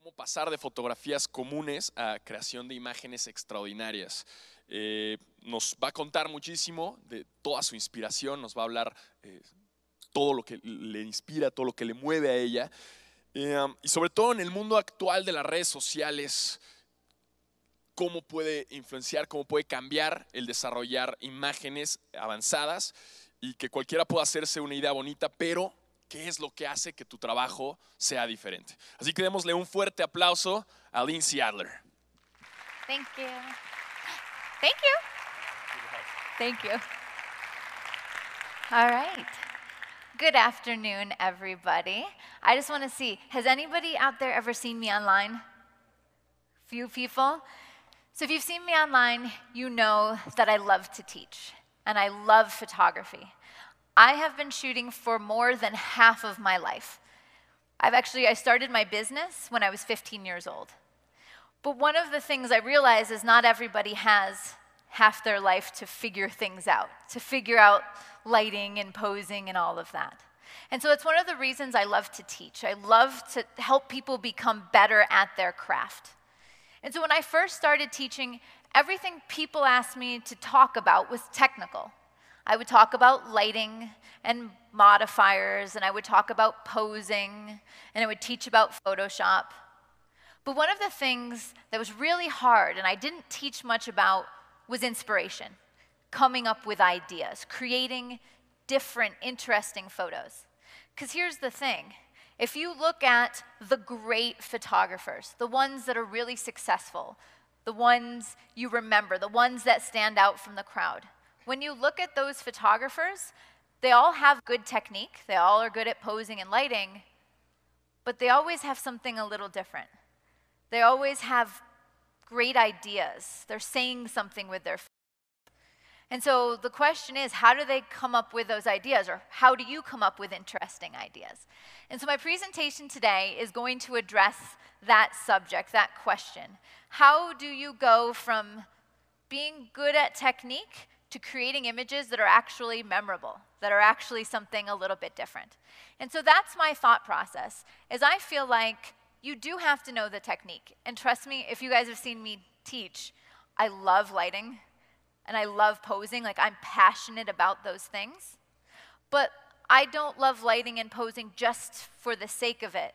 cómo pasar de fotografías comunes a creación de imágenes extraordinarias. Nos va a contar muchísimo de toda su inspiración, nos va a hablar todo lo que le inspira, todo lo que le mueve a ella. Y sobre todo en el mundo actual de las redes sociales, cómo puede influenciar, cómo puede cambiar el desarrollar imágenes avanzadas y que cualquiera pueda hacerse una idea bonita, pero ¿qué es lo que hace que tu trabajo sea diferente? Así que démosle un fuerte aplauso a Lindsay Adler. Thank you. Thank you. Thank you. All right. Good afternoon, everybody. I just want to see, has anybody out there ever seen me online? Few people? So if you've seen me online, you know that I love to teach, and I love photography. I have been shooting for more than half of my life. I started my business when I was 15 years old. But one of the things I realize is not everybody has half their life to figure things out, to figure out lighting and posing and all of that. And so it's one of the reasons I love to teach. I love to help people become better at their craft. And so when I first started teaching, everything people asked me to talk about was technical. I would talk about lighting and modifiers, and I would talk about posing, and I would teach about Photoshop. But one of the things that was really hard, and I didn't teach much about, was inspiration, coming up with ideas, creating different, interesting photos. Because here's the thing. If you look at the great photographers, the ones that are really successful, the ones you remember, the ones that stand out from the crowd, when you look at those photographers, they all have good technique, they all are good at posing and lighting, but they always have something a little different. They always have great ideas. They're saying something with their. And so the question is, how do they come up with those ideas, or how do you come up with interesting ideas? And so my presentation today is going to address that subject, that question. How do you go from being good at technique to creating images that are actually memorable, that are actually something a little bit different? And so that's my thought process, is I feel like you do have to know the technique. And trust me, if you guys have seen me teach, I love lighting. And I love posing, like I'm passionate about those things. But I don't love lighting and posing just for the sake of it.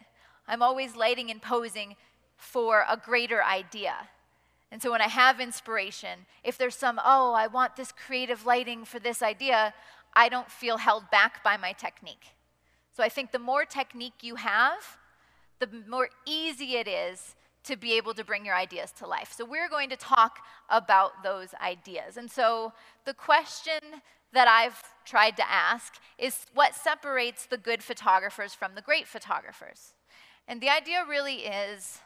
I'm always lighting and posing for a greater idea. And so when I have inspiration, if there's I want this creative lighting for this idea, I don't feel held back by my technique. So I think the more technique you have, the more easy it is to be able to bring your ideas to life. So we're going to talk about those ideas. And so the question that I've tried to ask is, what separates the good photographers from the great photographers? And the idea really is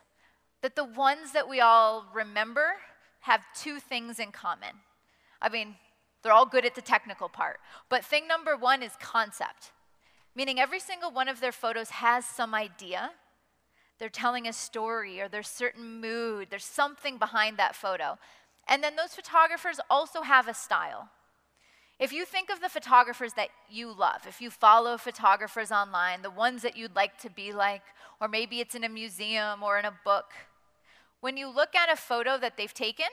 that the ones that we all remember have two things in common. I mean, they're all good at the technical part, but thing number one is concept, meaning every single one of their photos has some idea. They're telling a story, or there's certain mood, there's something behind that photo. And then those photographers also have a style. If you think of the photographers that you love, if you follow photographers online, the ones that you'd like to be like, or maybe it's in a museum or in a book, when you look at a photo that they've taken,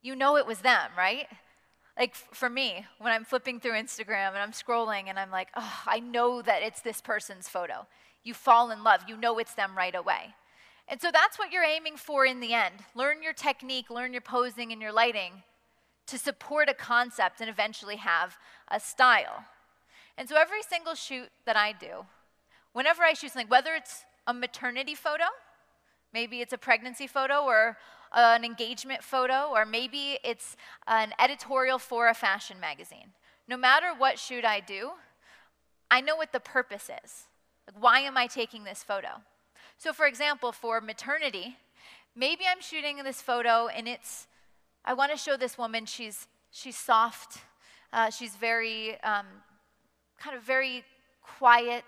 you know it was them, right? Like for me, when I'm flipping through Instagram and I'm scrolling and I'm like, oh, I know that it's this person's photo. You fall in love, you know it's them right away. And so that's what you're aiming for in the end. Learn your technique, learn your posing and your lighting to support a concept and eventually have a style. And so every single shoot that I do, whenever I shoot something, whether it's a maternity photo, maybe it's a pregnancy photo or an engagement photo, or maybe it's an editorial for a fashion magazine. No matter what shoot I do, I know what the purpose is. Like, why am I taking this photo? So for example, for maternity, maybe I'm shooting this photo and I want to show this woman, she's soft, she's very, kind of very quiet.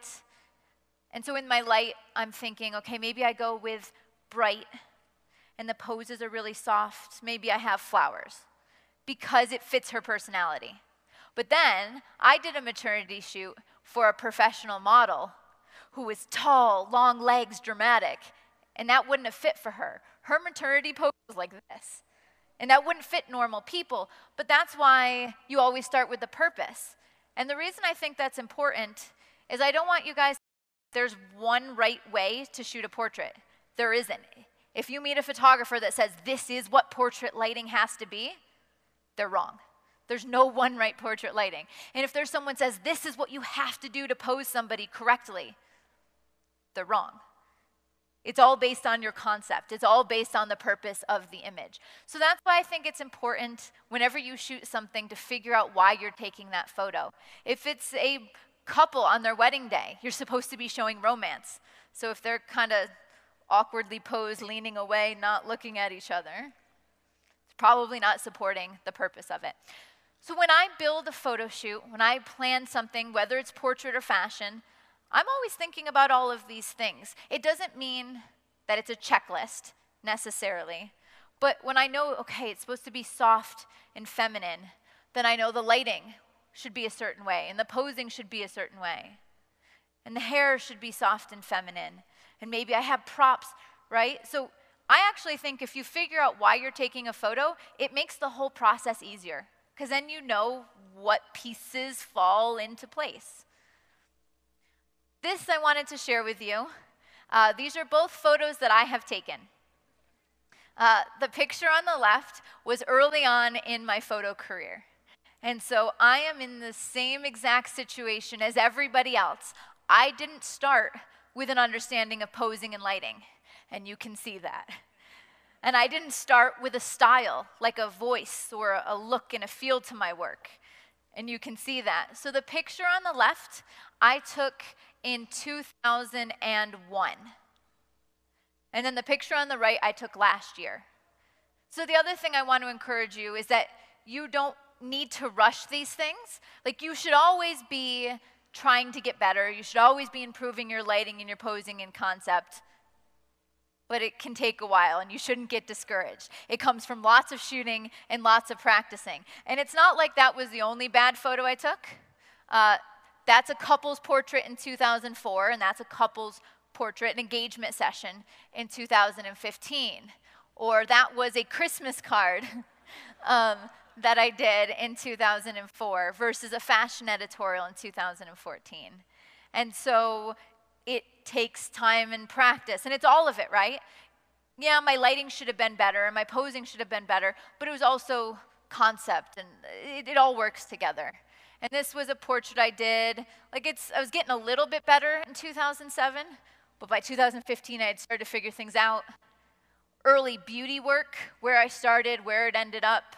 And so in my light, I'm thinking, okay, maybe I go with bright and the poses are really soft. Maybe I have flowers because it fits her personality. But then I did a maternity shoot for a professional model who was tall, long legs, dramatic, and that wouldn't have fit for her. Her maternity pose was like this, and that wouldn't fit normal people, but that's why you always start with the purpose. And the reason I think that's important is I don't want you guys to think there's one right way to shoot a portrait. There isn't. If you meet a photographer that says this is what portrait lighting has to be, they're wrong. There's no one right portrait lighting. And if there's someone says this is what you have to do to pose somebody correctly, they're wrong. It's all based on your concept. It's all based on the purpose of the image. So that's why I think it's important whenever you shoot something to figure out why you're taking that photo. If it's a couple on their wedding day, you're supposed to be showing romance. So if they're kind of awkwardly posed, leaning away, not looking at each other, it's probably not supporting the purpose of it. So when I build a photo shoot, when I plan something, whether it's portrait or fashion, I'm always thinking about all of these things. It doesn't mean that it's a checklist necessarily, but when I know, okay, it's supposed to be soft and feminine, then I know the lighting should be a certain way, and the posing should be a certain way, and the hair should be soft and feminine, and maybe I have props, right? So I actually think if you figure out why you're taking a photo, it makes the whole process easier, because then you know what pieces fall into place. This I wanted to share with you. These are both photos that I have taken. The picture on the left was early on in my photo career. And so I am in the same exact situation as everybody else. I didn't start with an understanding of posing and lighting, and you can see that. And I didn't start with a style, like a voice or a look and a feel to my work, and you can see that. So the picture on the left, I took in 2001. And then the picture on the right, I took last year. So the other thing I want to encourage you is that you don't need to rush these things. Like, you should always be trying to get better. You should always be improving your lighting and your posing and concept. But it can take a while, and you shouldn't get discouraged. It comes from lots of shooting and lots of practicing. And it's not like that was the only bad photo I took. That's a couple's portrait in 2004, and that's a couple's portrait and engagement session in 2015. Or that was a Christmas card that I did in 2004 versus a fashion editorial in 2014. And so it takes time and practice, and it's all of it, right? Yeah, my lighting should have been better, and my posing should have been better, but it was also concept, and it all works together. And this was a portrait I did. I was getting a little bit better in 2007, but by 2015, I had started to figure things out. Early beauty work, where I started, where it ended up.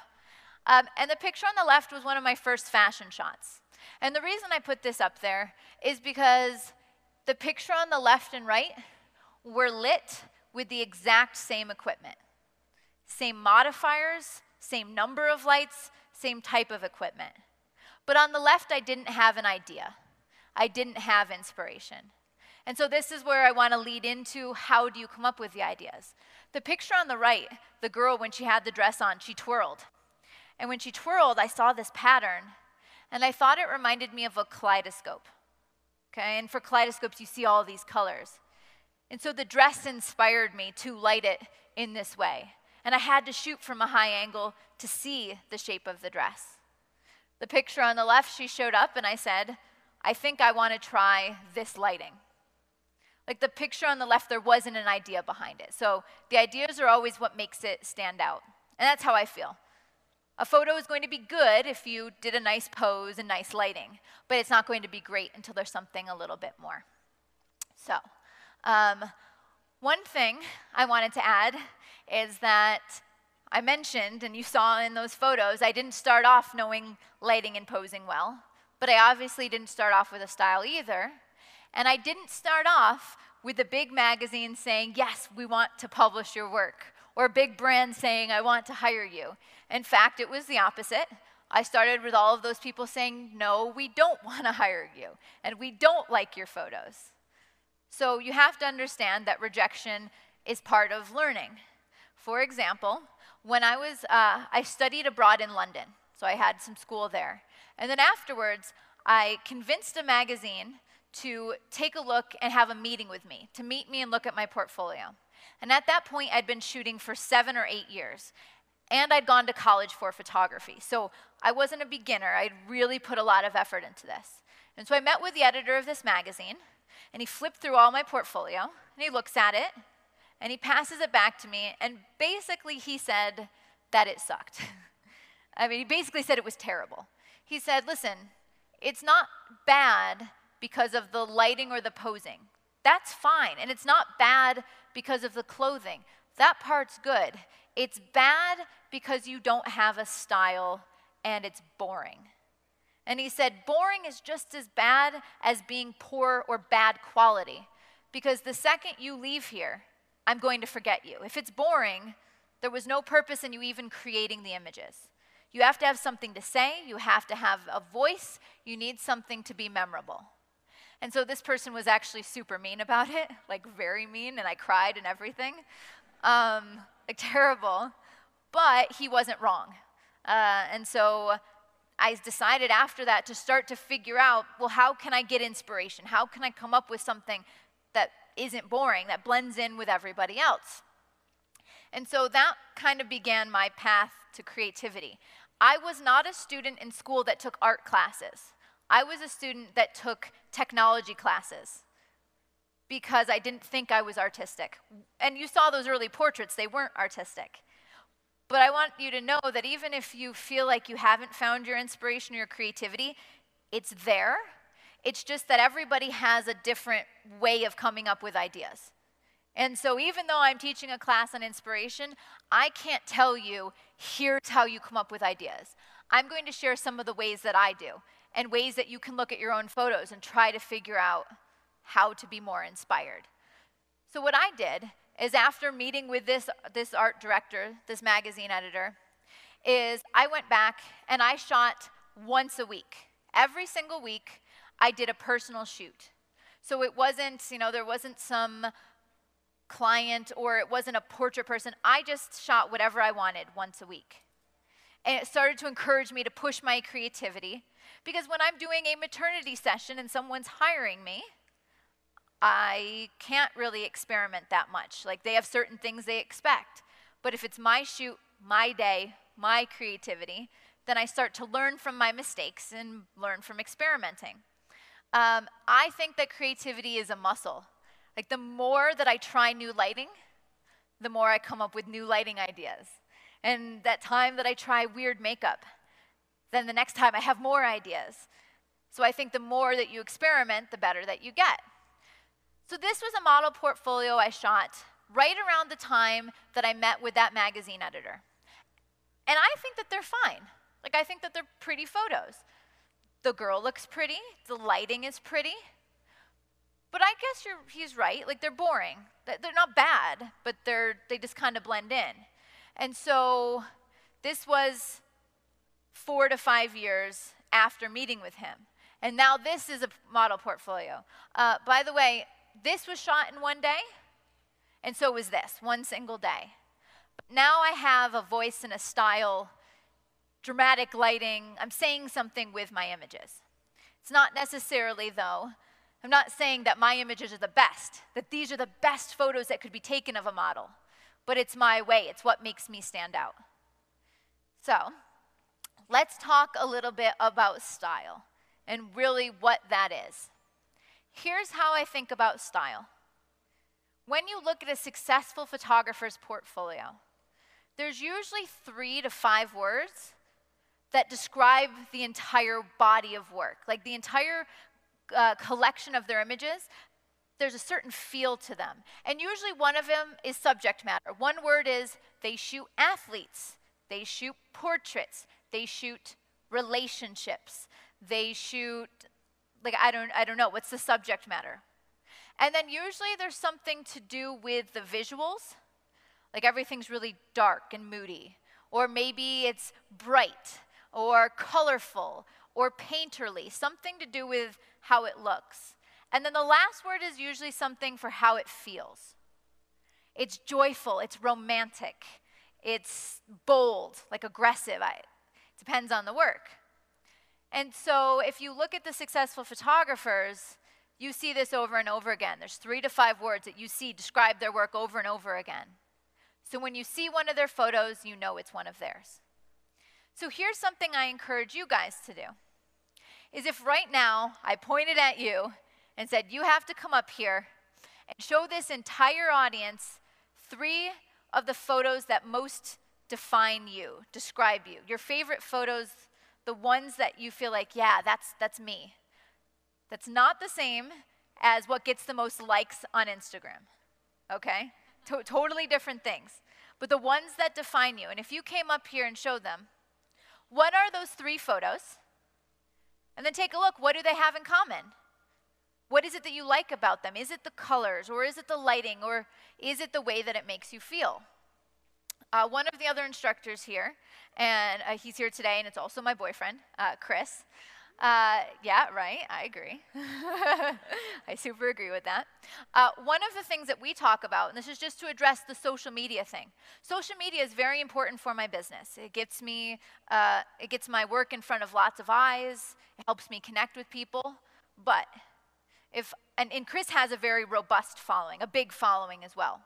And the picture on the left was one of my first fashion shots. And the reason I put this up there is because the picture on the left and right were lit with the exact same equipment. Same modifiers, same number of lights, same type of equipment. But on the left, I didn't have an idea. I didn't have inspiration. And so this is where I want to lead into how do you come up with the ideas. The picture on the right, the girl, when she had the dress on, she twirled. And when she twirled, I saw this pattern, and I thought it reminded me of a kaleidoscope. Okay? And for kaleidoscopes, you see all these colors. And so the dress inspired me to light it in this way. And I had to shoot from a high angle to see the shape of the dress. The picture on the left, she showed up, and I said, I think I want to try this lighting. Like, the picture on the left, there wasn't an idea behind it. So the ideas are always what makes it stand out. And that's how I feel. A photo is going to be good if you did a nice pose and nice lighting, but it's not going to be great until there's something a little bit more. So one thing I wanted to add is that I mentioned, and you saw in those photos, I didn't start off knowing lighting and posing well, but I obviously didn't start off with a style either. And I didn't start off with a big magazine saying, yes, we want to publish your work, or a big brand saying, I want to hire you. In fact, it was the opposite. I started with all of those people saying, no, we don't want to hire you, and we don't like your photos. So you have to understand that rejection is part of learning. For example, when I studied abroad in London, so I had some school there. And then afterwards, I convinced a magazine to take a look and have a meeting with me, to meet me and look at my portfolio. And at that point, I'd been shooting for 7 or 8 years. And I'd gone to college for photography. So I wasn't a beginner. I'd really put a lot of effort into this. And so I met with the editor of this magazine, and he flipped through all my portfolio, and he looks at it, and he passes it back to me, and basically he said that it sucked. I mean, he basically said it was terrible. He said, listen, it's not bad because of the lighting or the posing. That's fine. And it's not bad because of the clothing. That part's good. It's bad because you don't have a style and it's boring. And he said, boring is just as bad as being poor or bad quality, because the second you leave here, I'm going to forget you. If it's boring, there was no purpose in you even creating the images. You have to have something to say. You have to have a voice. You need something to be memorable. And so this person was actually super mean about it, like very mean, and I cried and everything. Like terrible. But he wasn't wrong. And so I decided after that to start to figure out, well, how can I get inspiration? How can I come up with something that isn't boring, that blends in with everybody else? And so that kind of began my path to creativity. I was not a student in school that took art classes. I was a student that took technology classes because I didn't think I was artistic. And you saw those early portraits, they weren't artistic. But I want you to know that even if you feel like you haven't found your inspiration or your creativity, it's there. It's just that everybody has a different way of coming up with ideas. And so even though I'm teaching a class on inspiration, I can't tell you, here's how you come up with ideas. I'm going to share some of the ways that I do, and ways that you can look at your own photos and try to figure out how to be more inspired. So what I did is, after meeting with this art director, this magazine editor, is I went back and I shot once a week. Every single week, I did a personal shoot. So it wasn't, there wasn't some client or it wasn't a portrait person. I just shot whatever I wanted once a week. And it started to encourage me to push my creativity, because when I'm doing a maternity session and someone's hiring me, I can't really experiment that much. Like, they have certain things they expect. But if it's my shoot, my day, my creativity, then I start to learn from my mistakes and learn from experimenting. I think that creativity is a muscle. Like, the more that I try new lighting, the more I come up with new lighting ideas. And that time that I try weird makeup, then the next time I have more ideas. So I think the more that you experiment, the better that you get. So this was a model portfolio I shot right around the time that I met with that magazine editor. And I think that they're fine. Like, I think that they're pretty photos. The girl looks pretty, the lighting is pretty. But I guess he's right, like, they're boring. They're not bad, but they just kind of blend in. And so this was 4 to 5 years after meeting with him. And now this is a model portfolio. By the way, this was shot in one day, and so was this, one single day. But now I have a voice and a style, dramatic lighting. I'm saying something with my images. It's not necessarily, though, I'm not saying that my images are the best, that these are the best photos that could be taken of a model. But it's my way. It's what makes me stand out. So let's talk a little bit about style and really what that is. Here's how I think about style. When you look at a successful photographer's portfolio, there's usually 3 to 5 words that describe the entire body of work, like the entire collection of their images. There's a certain feel to them. And usually one of them is subject matter. One word is they shoot athletes, they shoot portraits, they shoot relationships, they shoot, like, I don't know, what's the subject matter? And then usually there's something to do with the visuals, like everything's really dark and moody, or maybe it's bright or colorful or painterly, something to do with how it looks. And then the last word is usually something for how it feels. It's joyful, it's romantic, it's bold, like aggressive. It depends on the work. And so if you look at the successful photographers, you see this over and over again. There's 3 to 5 words that you see describe their work over and over again. So when you see one of their photos, you know it's one of theirs. So here's something I encourage you guys to do, is if right now I pointed at you and said, you have to come up here and show this entire audience 3 of the photos that most define you, describe you. Your favorite photos, the ones that you feel like, yeah, that's me. That's not the same as what gets the most likes on Instagram, okay? Totally different things. But the ones that define you, and if you came up here and showed them, what are those 3 photos? And then take a look, what do they have in common? What is it that you like about them? Is it the colors, or is it the lighting, or is it the way that it makes you feel? One of the other instructors here, and he's here today, and it's also my boyfriend, Chris. Yeah, right, I agree. I super agree with that. One of the things that we talk about, and this is just to address the social media thing. Social media is very important for my business. It gets my work in front of lots of eyes. It helps me connect with people. But and Chris has a very robust following, a big following as well.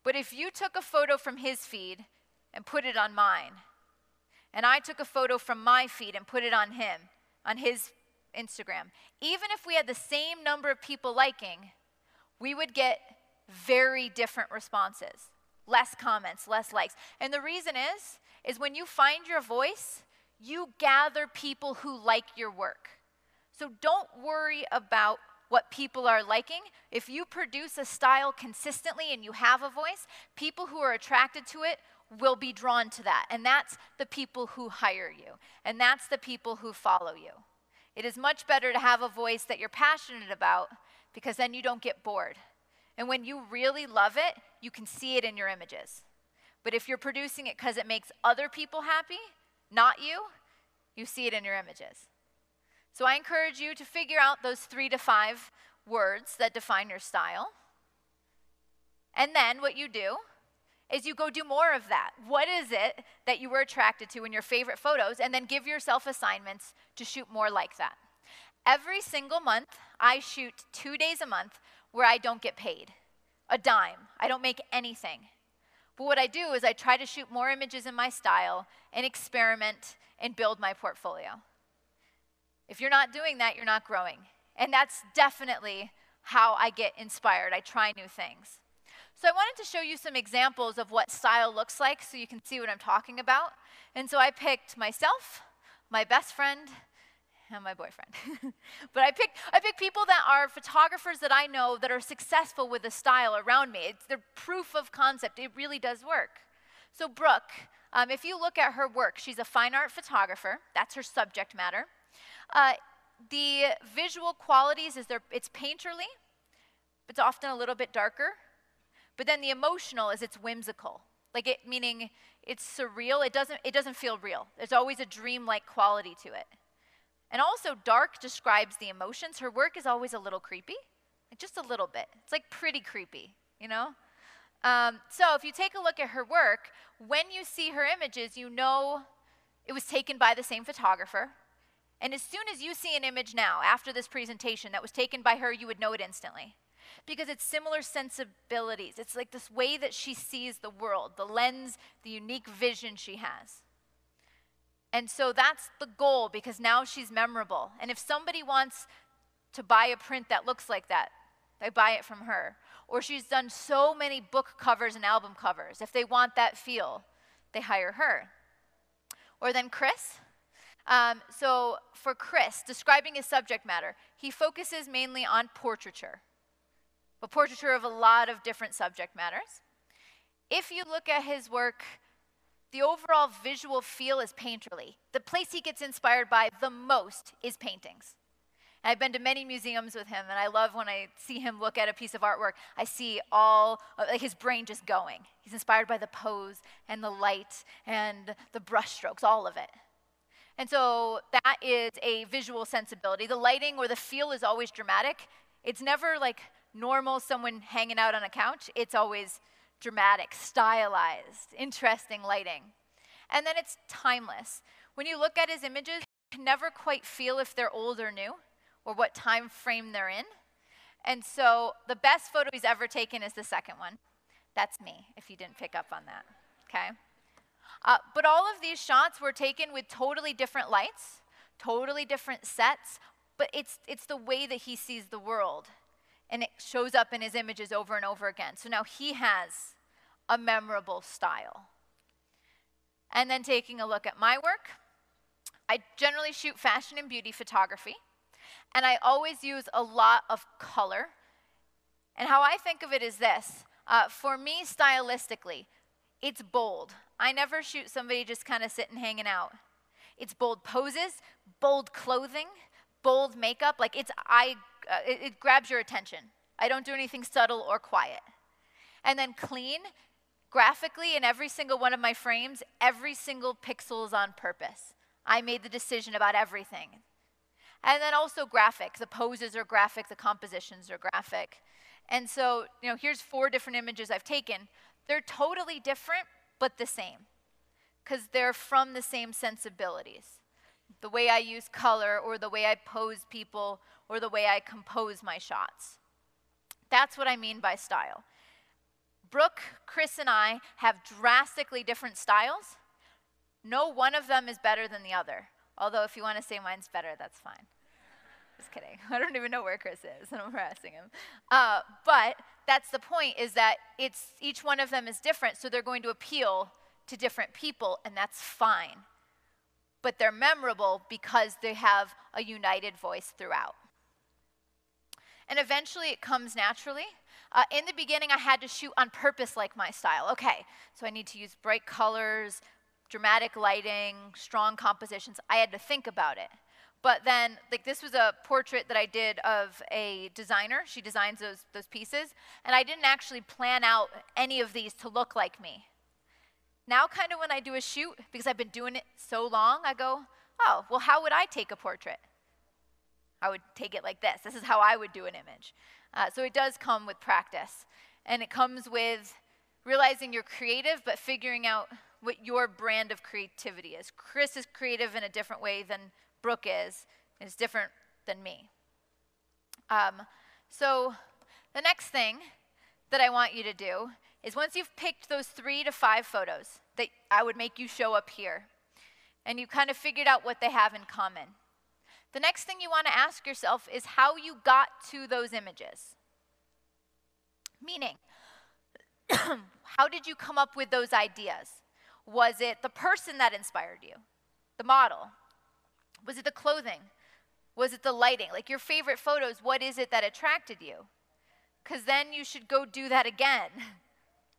But if you took a photo from his feed and put it on mine, and I took a photo from my feed and put it on him, on his Instagram, even if we had the same number of people liking, we would get very different responses. Less comments, less likes. And the reason is when you find your voice, you gather people who like your work. So don't worry about what people are liking. If you produce a style consistently and you have a voice, people who are attracted to it will be drawn to that. And that's the people who hire you. And that's the people who follow you. It is much better to have a voice that you're passionate about, because then you don't get bored. And when you really love it, you can see it in your images. But if you're producing it because it makes other people happy, not you, you see it in your images. So I encourage you to figure out those 3 to 5 words that define your style. And then what you do is you go do more of that. What is it that you were attracted to in your favorite photos? And then give yourself assignments to shoot more like that. Every single month, I shoot 2 days a month where I don't get paid a dime. I don't make anything. But what I do is I try to shoot more images in my style and experiment and build my portfolio. If you're not doing that, you're not growing. And that's definitely how I get inspired. I try new things. So I wanted to show you some examples of what style looks like so you can see what I'm talking about. And so I picked myself, my best friend, and my boyfriend. But I picked people that are photographers that I know that are successful with the style around me. They're proof of concept. It really does work. So Brooke, if you look at her work, she's a fine art photographer. That's her subject matter. The visual qualities it's painterly. It's often a little bit darker. But then the emotional is it's whimsical. Meaning it's surreal. It doesn't feel real. There's always a dreamlike quality to it. And also dark describes the emotions. Her work is always a little creepy. Just a little bit. It's like pretty creepy, you know? So if you take a look at her work, when you see her images, you know it was taken by the same photographer. And as soon as you see an image now, after this presentation, that was taken by her, you would know it instantly. Because it's similar sensibilities. It's like this way that she sees the world, the lens, the unique vision she has. And so that's the goal, because now she's memorable. And if somebody wants to buy a print that looks like that, they buy it from her. Or she's done so many book covers and album covers. If they want that feel, they hire her. Or then Chris. So for Chris, describing his subject matter, he focuses mainly on portraiture. But portraiture of a lot of different subject matters. If you look at his work, the overall visual feel is painterly. The place he gets inspired by the most is paintings. And I've been to many museums with him, and I love when I see him look at a piece of artwork, I see his brain just going. He's inspired by the pose and the light and the brushstrokes, all of it. And so that is a visual sensibility. The lighting or the feel is always dramatic. It's never like normal someone hanging out on a couch. It's always dramatic, stylized, interesting lighting. And then it's timeless. When you look at his images, you can never quite feel if they're old or new or what time frame they're in. And so the best photo he's ever taken is the second one. That's me, if you didn't pick up on that, okay? But all of these shots were taken with totally different lights, totally different sets, but it's the way that he sees the world. And it shows up in his images over and over again. So now he has a memorable style. And then taking a look at my work, I generally shoot fashion and beauty photography. And I always use a lot of color. And how I think of it is this. For me, stylistically, it's bold. I never shoot somebody just kind of sitting hanging out. It's bold poses, bold clothing, bold makeup. Like it grabs your attention. I don't do anything subtle or quiet. And then clean, graphically, in every single one of my frames, every single pixel is on purpose. I made the decision about everything. And then also graphic. The poses are graphic, the compositions are graphic. And so, here's 4 different images I've taken. They're totally different, but the same, because they're from the same sensibilities. The way I use color, or the way I pose people, or the way I compose my shots. That's what I mean by style. Brooke, Chris, and I have drastically different styles. No one of them is better than the other. Although if you want to say mine's better, that's fine. Just kidding. I don't even know where Chris is, and I'm harassing him. But that's the point, is that each one of them is different, so they're going to appeal to different people, and that's fine. But they're memorable because they have a united voice throughout. And eventually it comes naturally. In the beginning, I had to shoot on purpose like my style. Okay, so I need to use bright colors, dramatic lighting, strong compositions. I had to think about it. But then, this was a portrait that I did of a designer. She designs those pieces. And I didn't actually plan out any of these to look like me. Now, kind of when I do a shoot, because I've been doing it so long, I go, oh, well, how would I take a portrait? I would take it like this. This is how I would do an image. So it does come with practice. And it comes with realizing you're creative, but figuring out what your brand of creativity is. Chris is creative in a different way than Brooke is. It's different than me. So the next thing that I want you to do is, once you've picked those 3 to 5 photos that I would make you show up here, and you kind of figured out what they have in common, the next thing you want to ask yourself is how you got to those images. Meaning, how did you come up with those ideas? Was it the person that inspired you? The model? Was it the clothing? Was it the lighting? Like your favorite photos, what is it that attracted you? Because then you should go do that again,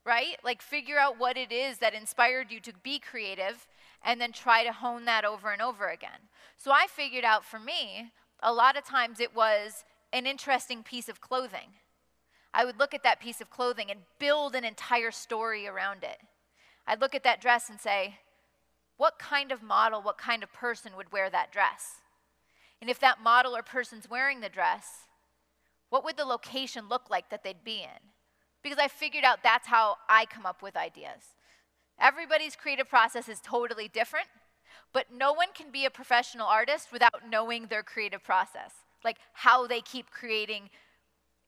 right? Like figure out what it is that inspired you to be creative, and then try to hone that over and over again. So I figured out, for me, a lot of times it was an interesting piece of clothing. I would look at that piece of clothing and build an entire story around it. I'd look at that dress and say, what kind of model, what kind of person would wear that dress? And if that model or person's wearing the dress, what would the location look like that they'd be in? Because I figured out that's how I come up with ideas. Everybody's creative process is totally different, but no one can be a professional artist without knowing their creative process, like how they keep creating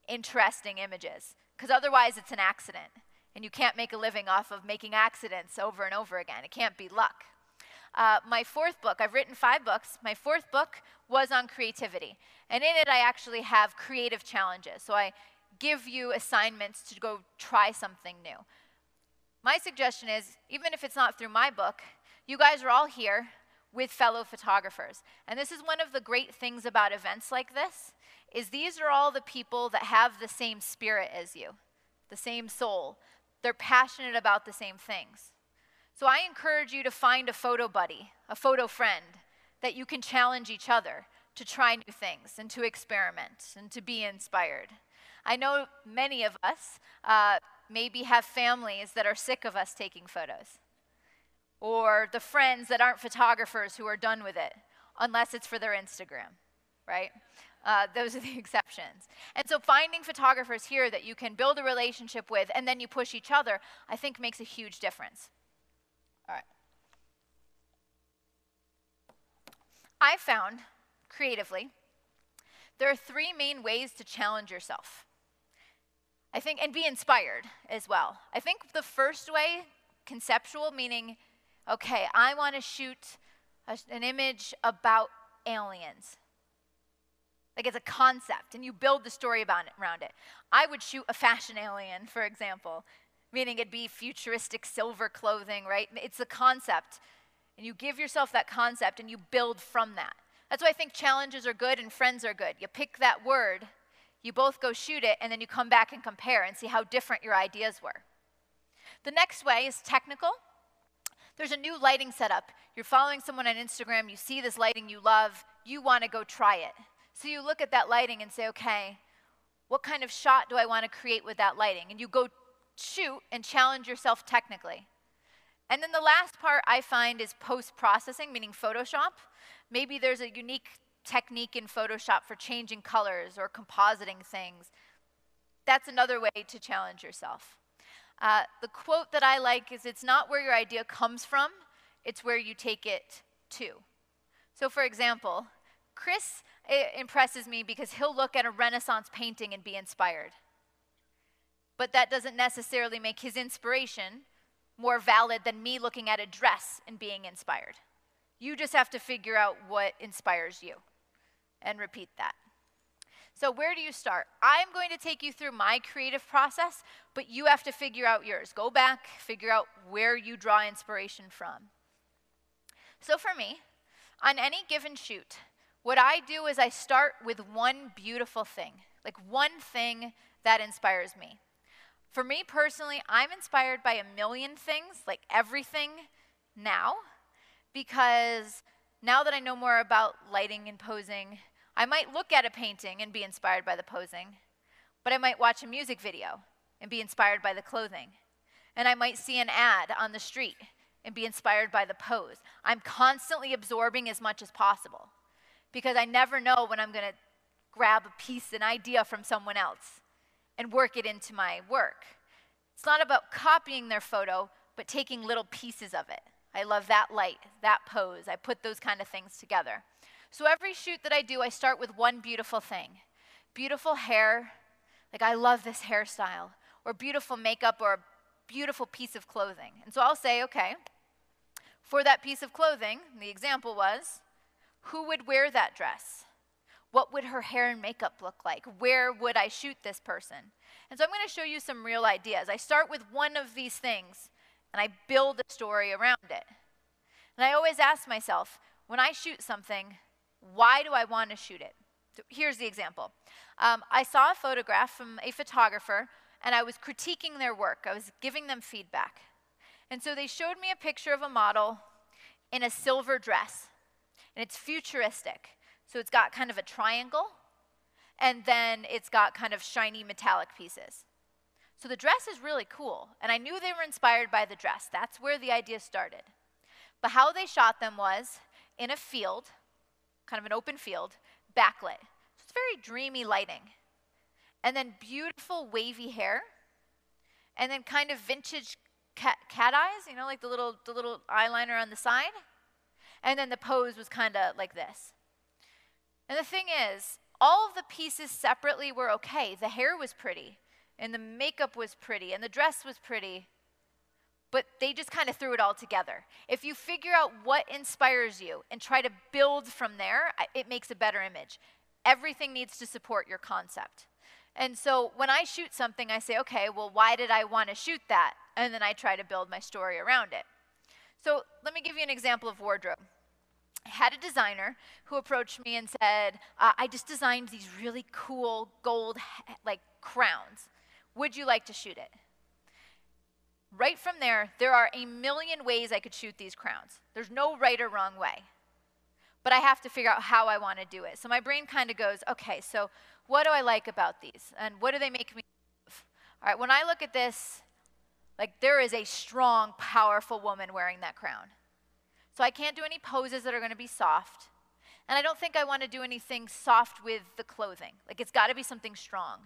interesting images, because otherwise it's an accident, and you can't make a living off of making accidents over and over again. It can't be luck. My 4th book, I've written 5 books. My 4th book was on creativity, and in it I actually have creative challenges. So I give you assignments to go try something new. My suggestion is, even if it's not through my book, you guys are all here with fellow photographers. And this is one of the great things about events like this, is these are all the people that have the same spirit as you, the same soul. They're passionate about the same things. So I encourage you to find a photo buddy, a photo friend, that you can challenge each other to try new things and to experiment and to be inspired. I know many of us maybe have families that are sick of us taking photos, or the friends that aren't photographers who are done with it, unless it's for their Instagram, right? Those are the exceptions. And so finding photographers here that you can build a relationship with and then you push each other, I think makes a huge difference. All right. I found, creatively, There are three main ways to challenge yourself. I think, and be inspired as well. I think the first way, conceptual, meaning, okay, I want to shoot an image about aliens. Like it's a concept, and you build the story around it. I would shoot a fashion alien, for example, meaning it'd be futuristic silver clothing, right? It's a concept, and you give yourself that concept, and you build from that. That's why I think challenges are good and friends are good. You pick that word, you both go shoot it, and then you come back and compare and see how different your ideas were. The next way is technical. There's a new lighting setup. You're following someone on Instagram, you see this lighting you love, you want to go try it. So you look at that lighting and say, okay, what kind of shot do I want to create with that lighting? And you go shoot and challenge yourself technically. And then the last part I find is post-processing, meaning Photoshop. Maybe there's a unique technique in Photoshop for changing colors or compositing things. That's another way to challenge yourself. The quote that I like is, it's not where your idea comes from, it's where you take it to. So for example, Chris impresses me because he'll look at a Renaissance painting and be inspired. But that doesn't necessarily make his inspiration more valid than me looking at a dress and being inspired. You just have to figure out what inspires you and repeat that. So where do you start? I'm going to take you through my creative process, but you have to figure out yours. Go back, figure out where you draw inspiration from. So for me, on any given shoot, what I do is I start with one beautiful thing, like one thing that inspires me. For me personally, I'm inspired by a million things, like everything now, because now that I know more about lighting and posing, I might look at a painting and be inspired by the posing, but I might watch a music video and be inspired by the clothing. And I might see an ad on the street and be inspired by the pose. I'm constantly absorbing as much as possible because I never know when I'm going to grab a piece, an idea from someone else and work it into my work. It's not about copying their photo, but taking little pieces of it. I love that light, that pose. I put those kind of things together. So every shoot that I do, I start with one beautiful thing. Beautiful hair, like I love this hairstyle, or beautiful makeup, or a beautiful piece of clothing. And so I'll say, okay, for that piece of clothing, the example was, who would wear that dress? What would her hair and makeup look like? Where would I shoot this person? And so I'm going to show you some real ideas. I start with one of these things, and I build a story around it. And I always ask myself, when I shoot something, why do I want to shoot it? So here's the example. I saw a photograph from a photographer, and I was critiquing their work. I was giving them feedback. And so they showed me a picture of a model in a silver dress, and it's futuristic. So it's got kind of a triangle, and then it's got kind of shiny metallic pieces. So the dress is really cool, and I knew they were inspired by the dress. That's where the idea started. But how they shot them was in a field, kind of an open field, backlit. So it's very dreamy lighting. And then beautiful wavy hair, and then kind of vintage cat eyes, you know, like the little eyeliner on the side. And then the pose was kind of like this. And the thing is, all of the pieces separately were okay. The hair was pretty, and the makeup was pretty, and the dress was pretty, but they just kind of threw it all together. If you figure out what inspires you and try to build from there, it makes a better image. Everything needs to support your concept. And so when I shoot something, I say, okay, well, why did I want to shoot that? And then I try to build my story around it. So let me give you an example of wardrobe. I had a designer who approached me and said, I just designed these really cool gold like crowns. Would you like to shoot it? Right from there are a million ways I could shoot these crowns. There's no right or wrong way. But I have to figure out how I want to do it. So my brain kind of goes, okay, so what do I like about these? And what do they make me love? All right, when I look at this, like there is a strong, powerful woman wearing that crown. So I can't do any poses that are going to be soft. And I don't think I want to do anything soft with the clothing. Like it's got to be something strong.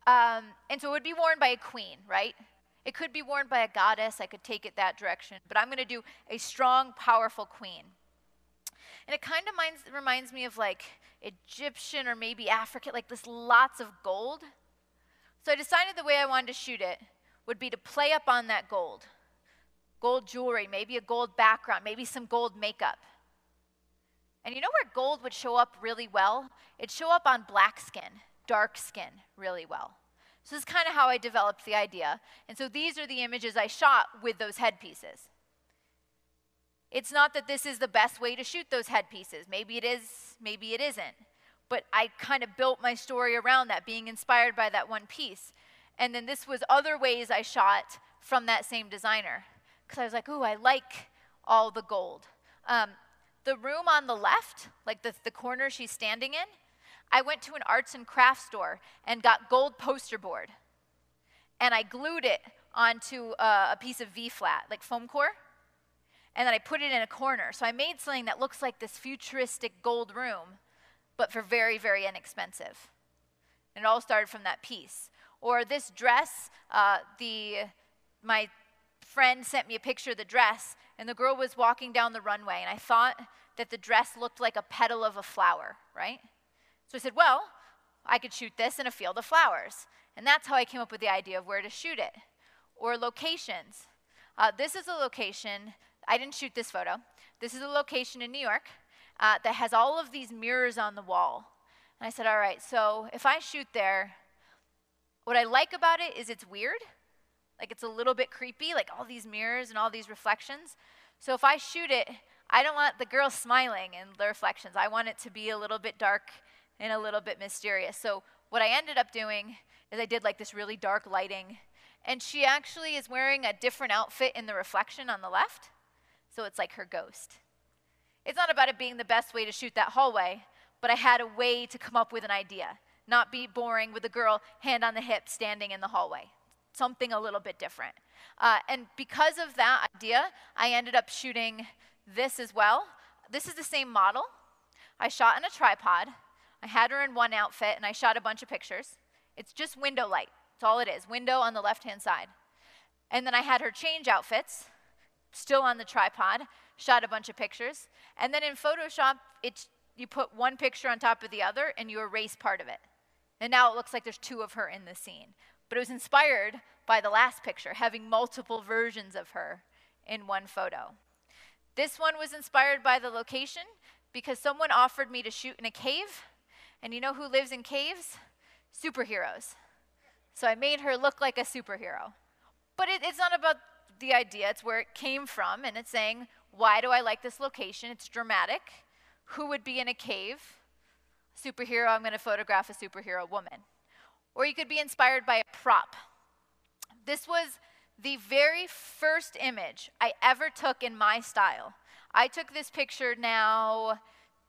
And so it would be worn by a queen, right? It could be worn by a goddess. I could take it that direction. But I'm going to do a strong, powerful queen. And it kind of reminds me of like Egyptian or maybe African, like this lots of gold. So I decided the way I wanted to shoot it would be to play up on that gold. Gold jewelry, maybe a gold background, maybe some gold makeup. And you know where gold would show up really well? It'd show up on black skin, dark skin really well. So this is kind of how I developed the idea. And so these are the images I shot with those headpieces. It's not that this is the best way to shoot those headpieces. Maybe it is, maybe it isn't. But I kind of built my story around that, being inspired by that one piece. And then this was other ways I shot from that same designer. Because I was like, ooh, I like all the gold. The room on the left, like the corner she's standing in, I went to an arts and crafts store and got gold poster board. And I glued it onto a piece of V-flat, like foam core. And then I put it in a corner. So I made something that looks like this futuristic gold room, but for very, very inexpensive. And it all started from that piece. Or this dress, my friend sent me a picture of the dress, and the girl was walking down the runway, and I thought that the dress looked like a petal of a flower, right? So I said, well, I could shoot this in a field of flowers. And that's how I came up with the idea of where to shoot it. Or locations. This is a location, I didn't shoot this photo. This is a location in New York that has all of these mirrors on the wall. And I said, all right, so if I shoot there, what I like about it is it's weird. Like it's a little bit creepy, like all these mirrors and all these reflections. So if I shoot it, I don't want the girl smiling in the reflections. I want it to be a little bit dark and a little bit mysterious. So what I ended up doing is I did like this really dark lighting. And she actually is wearing a different outfit in the reflection on the left. So it's like her ghost. It's not about it being the best way to shoot that hallway, but I had a way to come up with an idea. Not be boring with a girl hand on the hip standing in the hallway. Something a little bit different. And because of that idea, I ended up shooting this as well. This is the same model. I shot in a tripod. I had her in one outfit, and I shot a bunch of pictures. It's just window light. That's all it is, window on the left-hand side. And then I had her change outfits, still on the tripod, shot a bunch of pictures. And then in Photoshop, you put one picture on top of the other, and you erase part of it. And now it looks like there's two of her in the scene. But it was inspired by the last picture, having multiple versions of her in one photo. This one was inspired by the location because someone offered me to shoot in a cave. And you know who lives in caves? Superheroes. So I made her look like a superhero. But it's not about the idea, it's where it came from. And it's saying, why do I like this location? It's dramatic. Who would be in a cave? Superhero, I'm going to photograph a superhero woman. Or you could be inspired by a prop. This was the very first image I ever took in my style. I took this picture now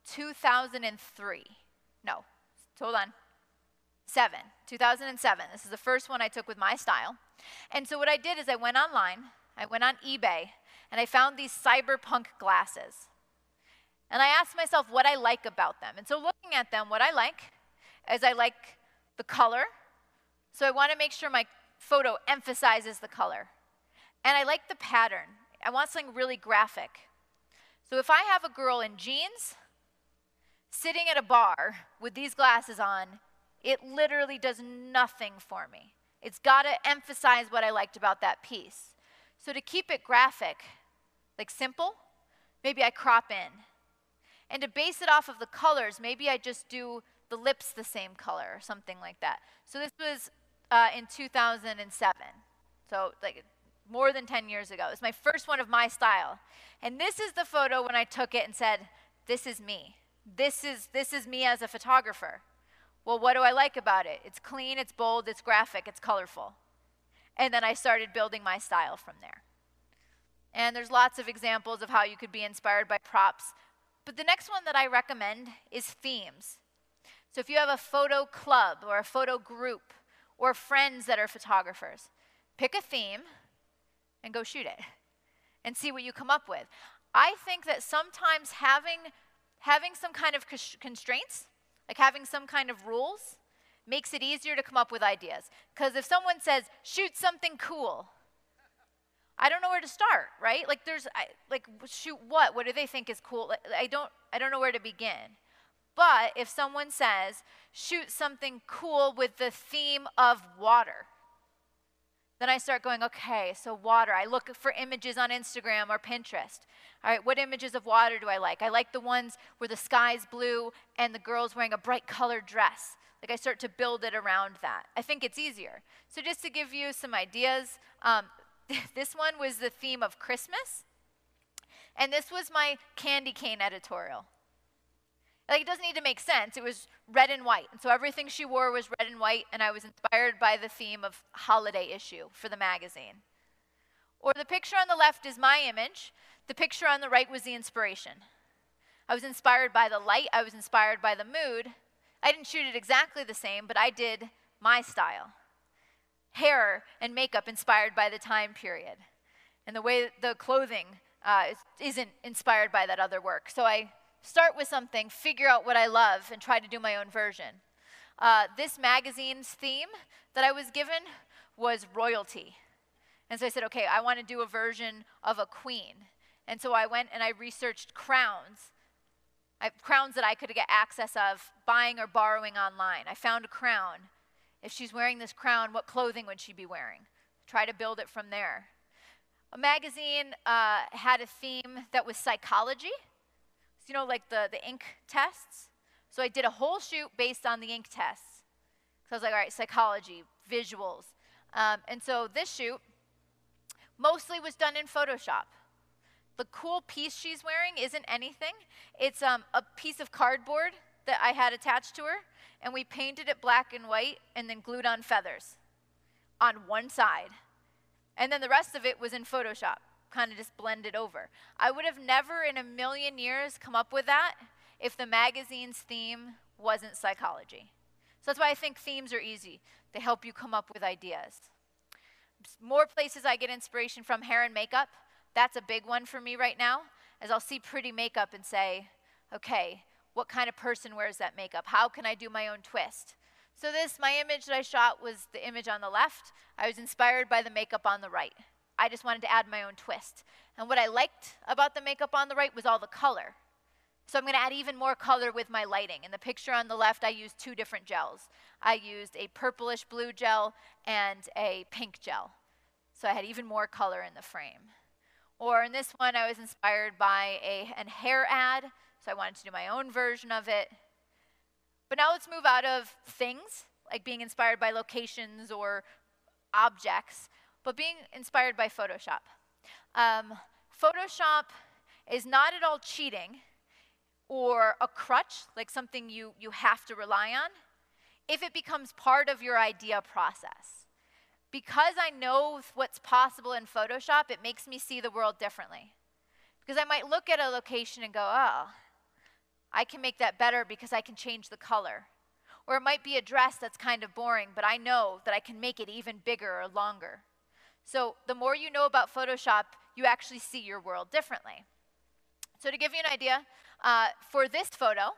2003. No, hold on. 2007. This is the first one I took with my style. And so what I did is I went online, I went on eBay, and I found these cyberpunk glasses. And I asked myself what I like about them. And so looking at them, what I like is I like the color. So I want to make sure my photo emphasizes the color. And I like the pattern. I want something really graphic. So if I have a girl in jeans sitting at a bar with these glasses on, it literally does nothing for me. It's got to emphasize what I liked about that piece. So to keep it graphic, like simple, maybe I crop in. And to base it off of the colors, maybe I just do the lips the same color or something like that. So this was in 2007. So like more than 10 years ago. It's my first one of my style. And this is the photo when I took it and said, this is me. This is me as a photographer. Well, what do I like about it? It's clean, it's bold, it's graphic, it's colorful. And then I started building my style from there. And there's lots of examples of how you could be inspired by props. But the next one that I recommend is themes. So if you have a photo club or a photo group or friends that are photographers, pick a theme and go shoot it and see what you come up with. I think that sometimes having some kind of constraints, like having some kind of rules, makes it easier to come up with ideas. Because if someone says, shoot something cool, I don't know where to start, right? Like shoot what? What do they think is cool? Like, I don't know where to begin. But if someone says, shoot something cool with the theme of water, then I start going, okay, so water. I look for images on Instagram or Pinterest. All right, what images of water do I like? I like the ones where the sky's blue and the girl's wearing a bright colored dress. Like I start to build it around that. I think it's easier. So just to give you some ideas, this one was the theme of Christmas. And this was my candy cane editorial. Like, it doesn't need to make sense. It was red and white. And so everything she wore was red and white, and I was inspired by the theme of holiday issue for the magazine. Or the picture on the left is my image. The picture on the right was the inspiration. I was inspired by the light. I was inspired by the mood. I didn't shoot it exactly the same, but I did my style. Hair and makeup inspired by the time period. And the way the clothing isn't inspired by that other work. So I start with something, figure out what I love, and try to do my own version. This magazine's theme that I was given was royalty. And so I said, okay, I want to do a version of a queen. And so I went and I researched crowns. Crowns that I could get access of buying or borrowing online. I found a crown. If she's wearing this crown, what clothing would she be wearing? Try to build it from there. A magazine had a theme that was psychology. So, you know, like the ink tests. So I did a whole shoot based on the ink tests. So I was like, all right, psychology, visuals. And so this shoot mostly was done in Photoshop. The cool piece she's wearing isn't anything. It's a piece of cardboard that I had attached to her, and we painted it black and white and then glued on feathers on one side. And then the rest of it was in Photoshop, kind of just blended over. I would have never in a million years come up with that if the magazine's theme wasn't psychology. So that's why I think themes are easy. They help you come up with ideas. More places I get inspiration from: hair and makeup. That's a big one for me right now, as I'll see pretty makeup and say, okay, what kind of person wears that makeup? How can I do my own twist? So my image that I shot was the image on the left. I was inspired by the makeup on the right. I just wanted to add my own twist. And what I liked about the makeup on the right was all the color. So I'm going to add even more color with my lighting. In the picture on the left, I used 2 different gels. I used a purplish blue gel and a pink gel. So I had even more color in the frame. Or in this one, I was inspired by a hair ad. So I wanted to do my own version of it. But now let's move out of things, like being inspired by locations or objects, but being inspired by Photoshop. Photoshop is not at all cheating or a crutch, like something you have to rely on, if it becomes part of your idea process. Because I know what's possible in Photoshop, it makes me see the world differently. Because I might look at a location and go, oh, I can make that better because I can change the color. Or it might be a dress that's kind of boring, but I know that I can make it even bigger or longer. So the more you know about Photoshop, you actually see your world differently. So to give you an idea, for this photo,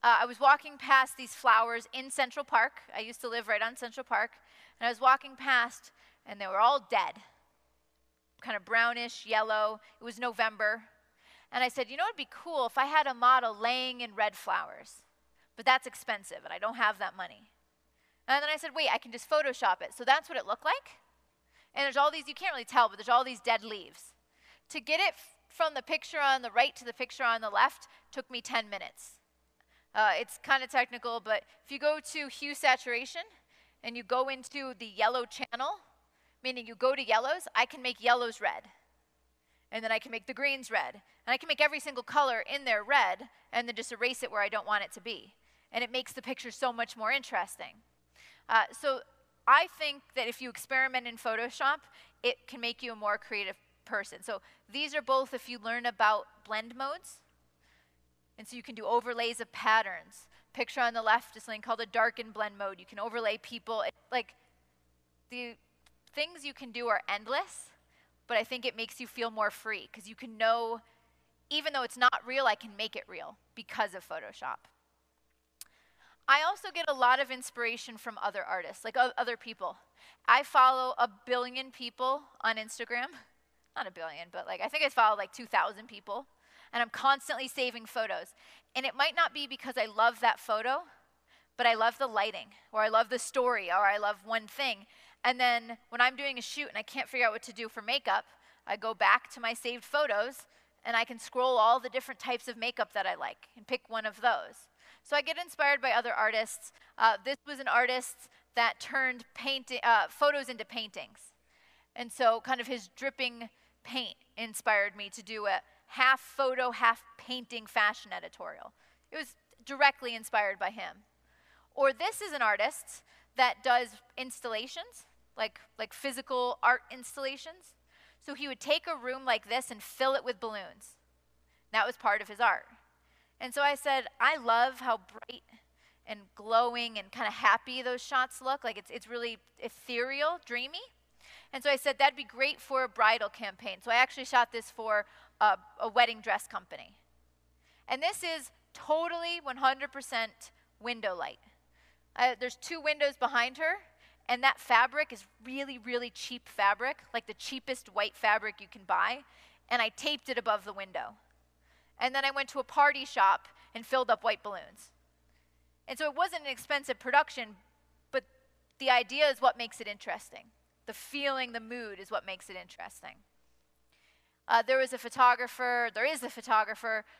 I was walking past these flowers in Central Park. I used to live right on Central Park. And I was walking past, and they were all dead, kind of brownish, yellow. It was November. And I said, you know what would be cool if I had a model laying in red flowers? But that's expensive, and I don't have that money. And then I said, wait, I can just Photoshop it. So that's what it looked like. And there's all these, you can't really tell, but there's all these dead leaves. To get it from the picture on the right to the picture on the left took me 10 minutes. It's kind of technical, but if you go to hue saturation and you go into the yellow channel, meaning you go to yellows, I can make yellows red. And then I can make the greens red. And I can make every single color in there red and then just erase it where I don't want it to be. And it makes the picture so much more interesting. So I think that if you experiment in Photoshop, it can make you a more creative person. So these are both if you learn about blend modes. And so you can do overlays of patterns. Picture on the left is something called a darken blend mode. You can overlay people. Like, the things you can do are endless, but I think it makes you feel more free because you can know, even though it's not real, I can make it real because of Photoshop. I also get a lot of inspiration from other artists, like other people. I follow 1 billion people on Instagram. not a billion, but like I think I follow like 2,000 people. And I'm constantly saving photos. And it might not be because I love that photo, but I love the lighting, or I love the story, or I love one thing. And then when I'm doing a shoot and I can't figure out what to do for makeup, I go back to my saved photos and I can scroll all the different types of makeup that I like and pick one of those. So I get inspired by other artists. This was an artist that turned photos into paintings. And so kind of his dripping paint inspired me to do a half photo, half painting fashion editorial. It was directly inspired by him. Or this is an artist that does installations, like physical art installations. So he would take a room like this and fill it with balloons. That was part of his art. And so I said, I love how bright and glowing and kind of happy those shots look. Like it's really ethereal, dreamy. And so I said, that'd be great for a bridal campaign. So I actually shot this for a wedding dress company. And this is totally 100% window light. There's 2 windows behind her, and that fabric is really, really cheap fabric, like the cheapest white fabric you can buy, and I taped it above the window. And then I went to a party shop and filled up white balloons. And so it wasn't an expensive production, but the idea is what makes it interesting. The feeling, the mood is what makes it interesting. There is a photographer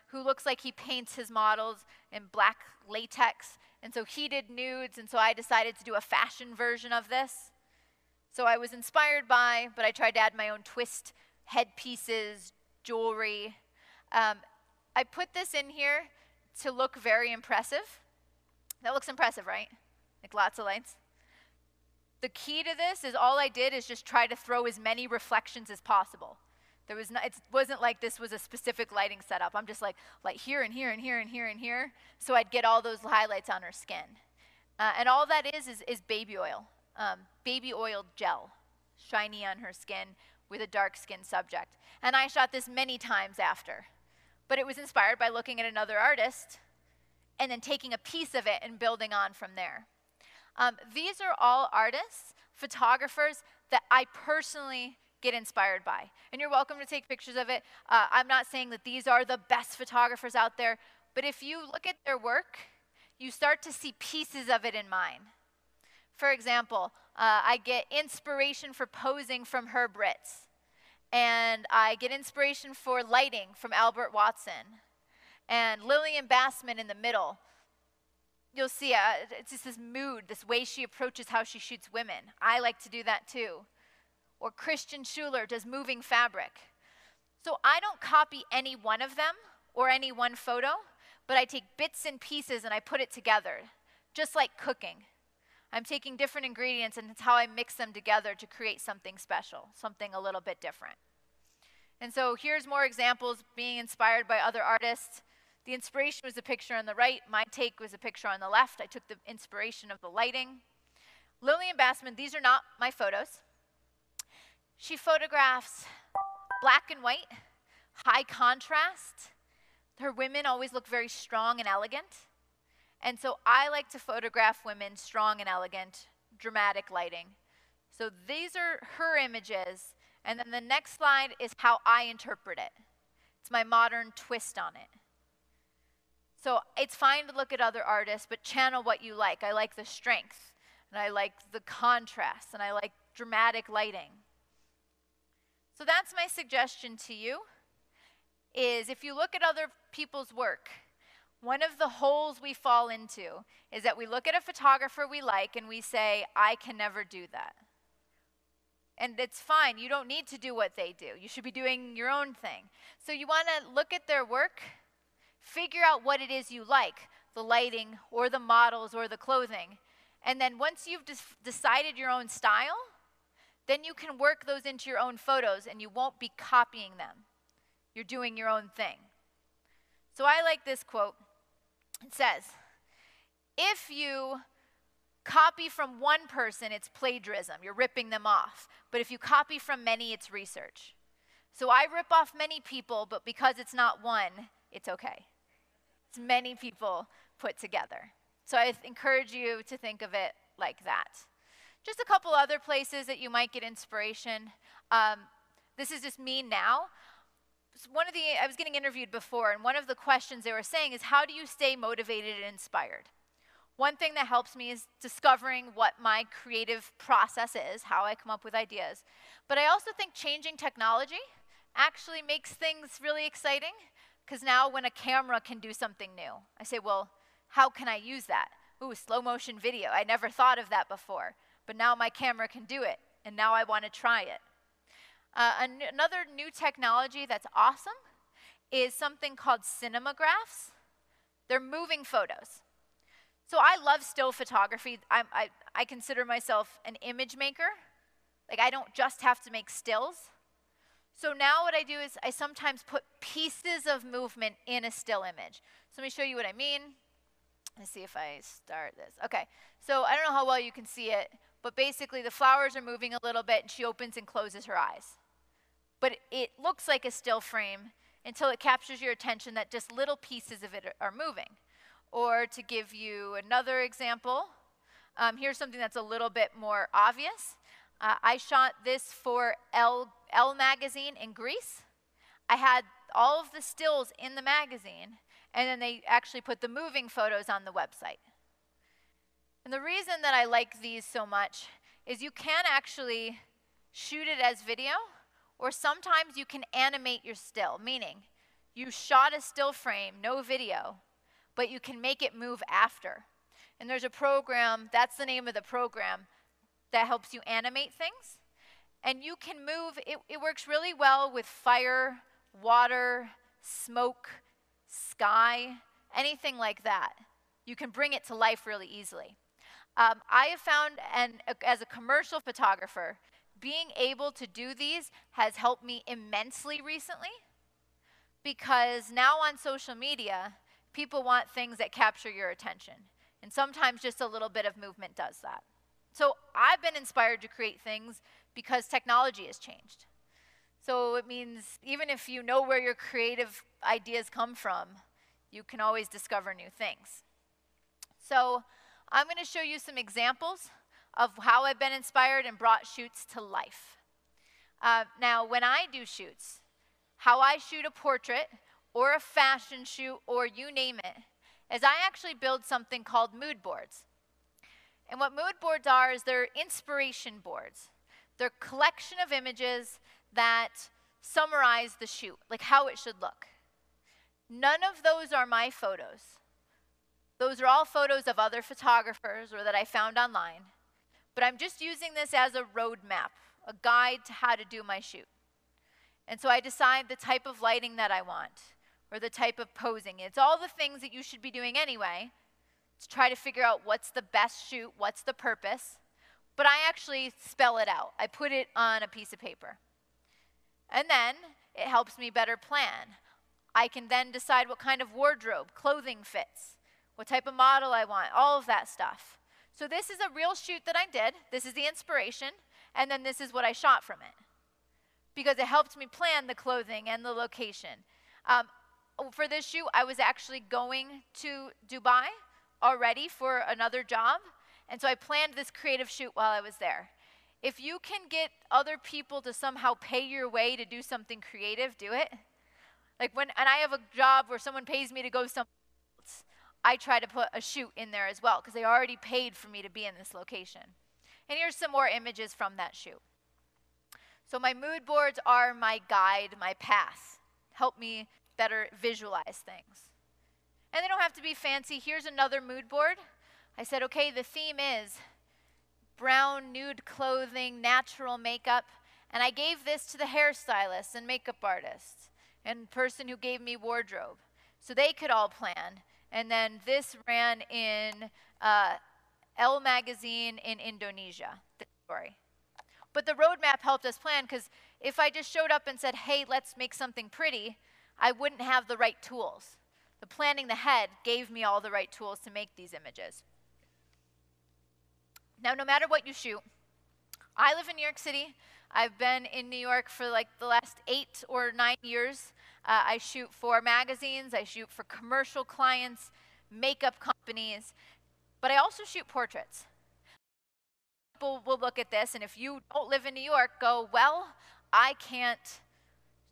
who looks like he paints his models in black latex. And so he did nudes, and so I decided to do a fashion version of this. So I was inspired by, but I tried to add my own twist, headpieces, jewelry. I put this in here to look very impressive. That looks impressive, right? Like lots of lights. The key to this is all I did is just try to throw as many reflections as possible. It wasn't like this was a specific lighting setup. I'm just like here and here and here and here and here, so I'd get all those highlights on her skin. And all that is baby oil gel, shiny on her skin with a dark skin subject. And I shot this many times after. But it was inspired by looking at another artist and then taking a piece of it and building on from there. These are all artists, photographers that I personally get inspired by. And you're welcome to take pictures of it. I'm not saying that these are the best photographers out there, but if you look at their work, you start to see pieces of it in mine. For example, I get inspiration for posing from Herb Ritz. And I get inspiration for lighting from Albert Watson. And Lillian Bassman in the middle. You'll see it's just this mood, this way she approaches how she shoots women. I like to do that too. Or Christian Schuler does moving fabric. So I don't copy any one of them or any one photo, but I take bits and pieces and I put it together, just like cooking. I'm taking different ingredients and it's how I mix them together to create something special, something a little bit different. And so here's more examples being inspired by other artists. The inspiration was a picture on the right. My take was a picture on the left. I took the inspiration of the lighting. Lillian Bassman, these are not my photos. She photographs black and white, high contrast. Her women always look very strong and elegant. And so I like to photograph women strong and elegant, dramatic lighting. So these are her images. And then the next slide is how I interpret it. It's my modern twist on it. So it's fine to look at other artists, but channel what you like. I like the strength, and I like the contrast, and I like dramatic lighting. So that's my suggestion to you, is if you look at other people's work, one of the holes we fall into is that we look at a photographer we like and we say, I can never do that. And it's fine. You don't need to do what they do. You should be doing your own thing. So you want to look at their work, figure out what it is you like, the lighting or the models or the clothing. And then once you've decided your own style, then you can work those into your own photos and you won't be copying them. You're doing your own thing. So I like this quote. It says, if you copy from one person, it's plagiarism. You're ripping them off. But if you copy from many, it's research. So I rip off many people, but because it's not one, it's okay. It's many people put together. So I encourage you to think of it like that. Just a couple other places that you might get inspiration. this is just me now. I was getting interviewed before, and one of the questions they were saying is, how do you stay motivated and inspired? One thing that helps me is discovering what my creative process is, how I come up with ideas. But I also think changing technology actually makes things really exciting, because now when a camera can do something new, I say, well, how can I use that? Ooh, slow motion video. I never thought of that before, but now my camera can do it, and now I want to try it. Another new technology that's awesome is something called cinemagraphs. They're moving photos. So I love still photography. I consider myself an image maker. Like, I don't just have to make stills. So now what I do is I sometimes put pieces of movement in a still image. So let me show you what I mean. Let's see if I start this. Okay, so I don't know how well you can see it, but basically the flowers are moving a little bit, and she opens and closes her eyes. But it looks like a still frame until it captures your attention that just little pieces of it are moving. Or to give you another example, here's something that's a little bit more obvious. I shot this for Elle magazine in Greece. I had all of the stills in the magazine, and then they actually put the moving photos on the website. And the reason that I like these so much is you can actually shoot it as video, or sometimes you can animate your still, meaning you shot a still frame, no video, but you can make it move after. And there's a program, that's the name of the program, that helps you animate things. And you can move, it works really well with fire, water, smoke, sky, anything like that. You can bring it to life really easily. I have found, as a commercial photographer, being able to do these has helped me immensely recently, because now on social media, people want things that capture your attention. And sometimes just a little bit of movement does that. So I've been inspired to create things because technology has changed. So it means even if you know where your creative ideas come from, you can always discover new things. So I'm going to show you some examples of how I've been inspired and brought shoots to life. Now, when I do shoots, how I shoot a portrait or a fashion shoot or you name it, is I actually build something called mood boards. And what mood boards are is they're inspiration boards. They're a collection of images that summarize the shoot, like how it should look. None of those are my photos. Those are all photos of other photographers or that I found online. But I'm just using this as a roadmap, a guide to how to do my shoot. And so I decide the type of lighting that I want, or the type of posing. It's all the things that you should be doing anyway, to try to figure out what's the best shoot, what's the purpose. But I actually spell it out. I put it on a piece of paper. And then it helps me better plan. I can then decide what kind of wardrobe, clothing fits, what type of model I want, all of that stuff. So this is a real shoot that I did. This is the inspiration, and then this is what I shot from it, because it helped me plan the clothing and the location. For this shoot, I was actually going to Dubai already for another job, and so I planned this creative shoot while I was there. If you can get other people to somehow pay your way to do something creative, do it. Like and I have a job where someone pays me to go somewhere else, I try to put a shoot in there as well, because they already paid for me to be in this location. And here's some more images from that shoot. So my mood boards are my guide, my path. Help me better visualize things. And they don't have to be fancy. Here's another mood board. I said, okay, the theme is brown nude clothing, natural makeup. And I gave this to the hairstylist and makeup artist and person who gave me wardrobe, so they could all plan. And then this ran in Elle magazine in Indonesia, the story. But the roadmap helped us plan, because if I just showed up and said, hey, let's make something pretty, I wouldn't have the right tools. The planning ahead gave me all the right tools to make these images. Now, no matter what you shoot, I live in New York City. I've been in New York for like the last 8 or 9 years. I shoot for magazines, I shoot for commercial clients, makeup companies, but I also shoot portraits. People will look at this, and if you don't live in New York, go, well,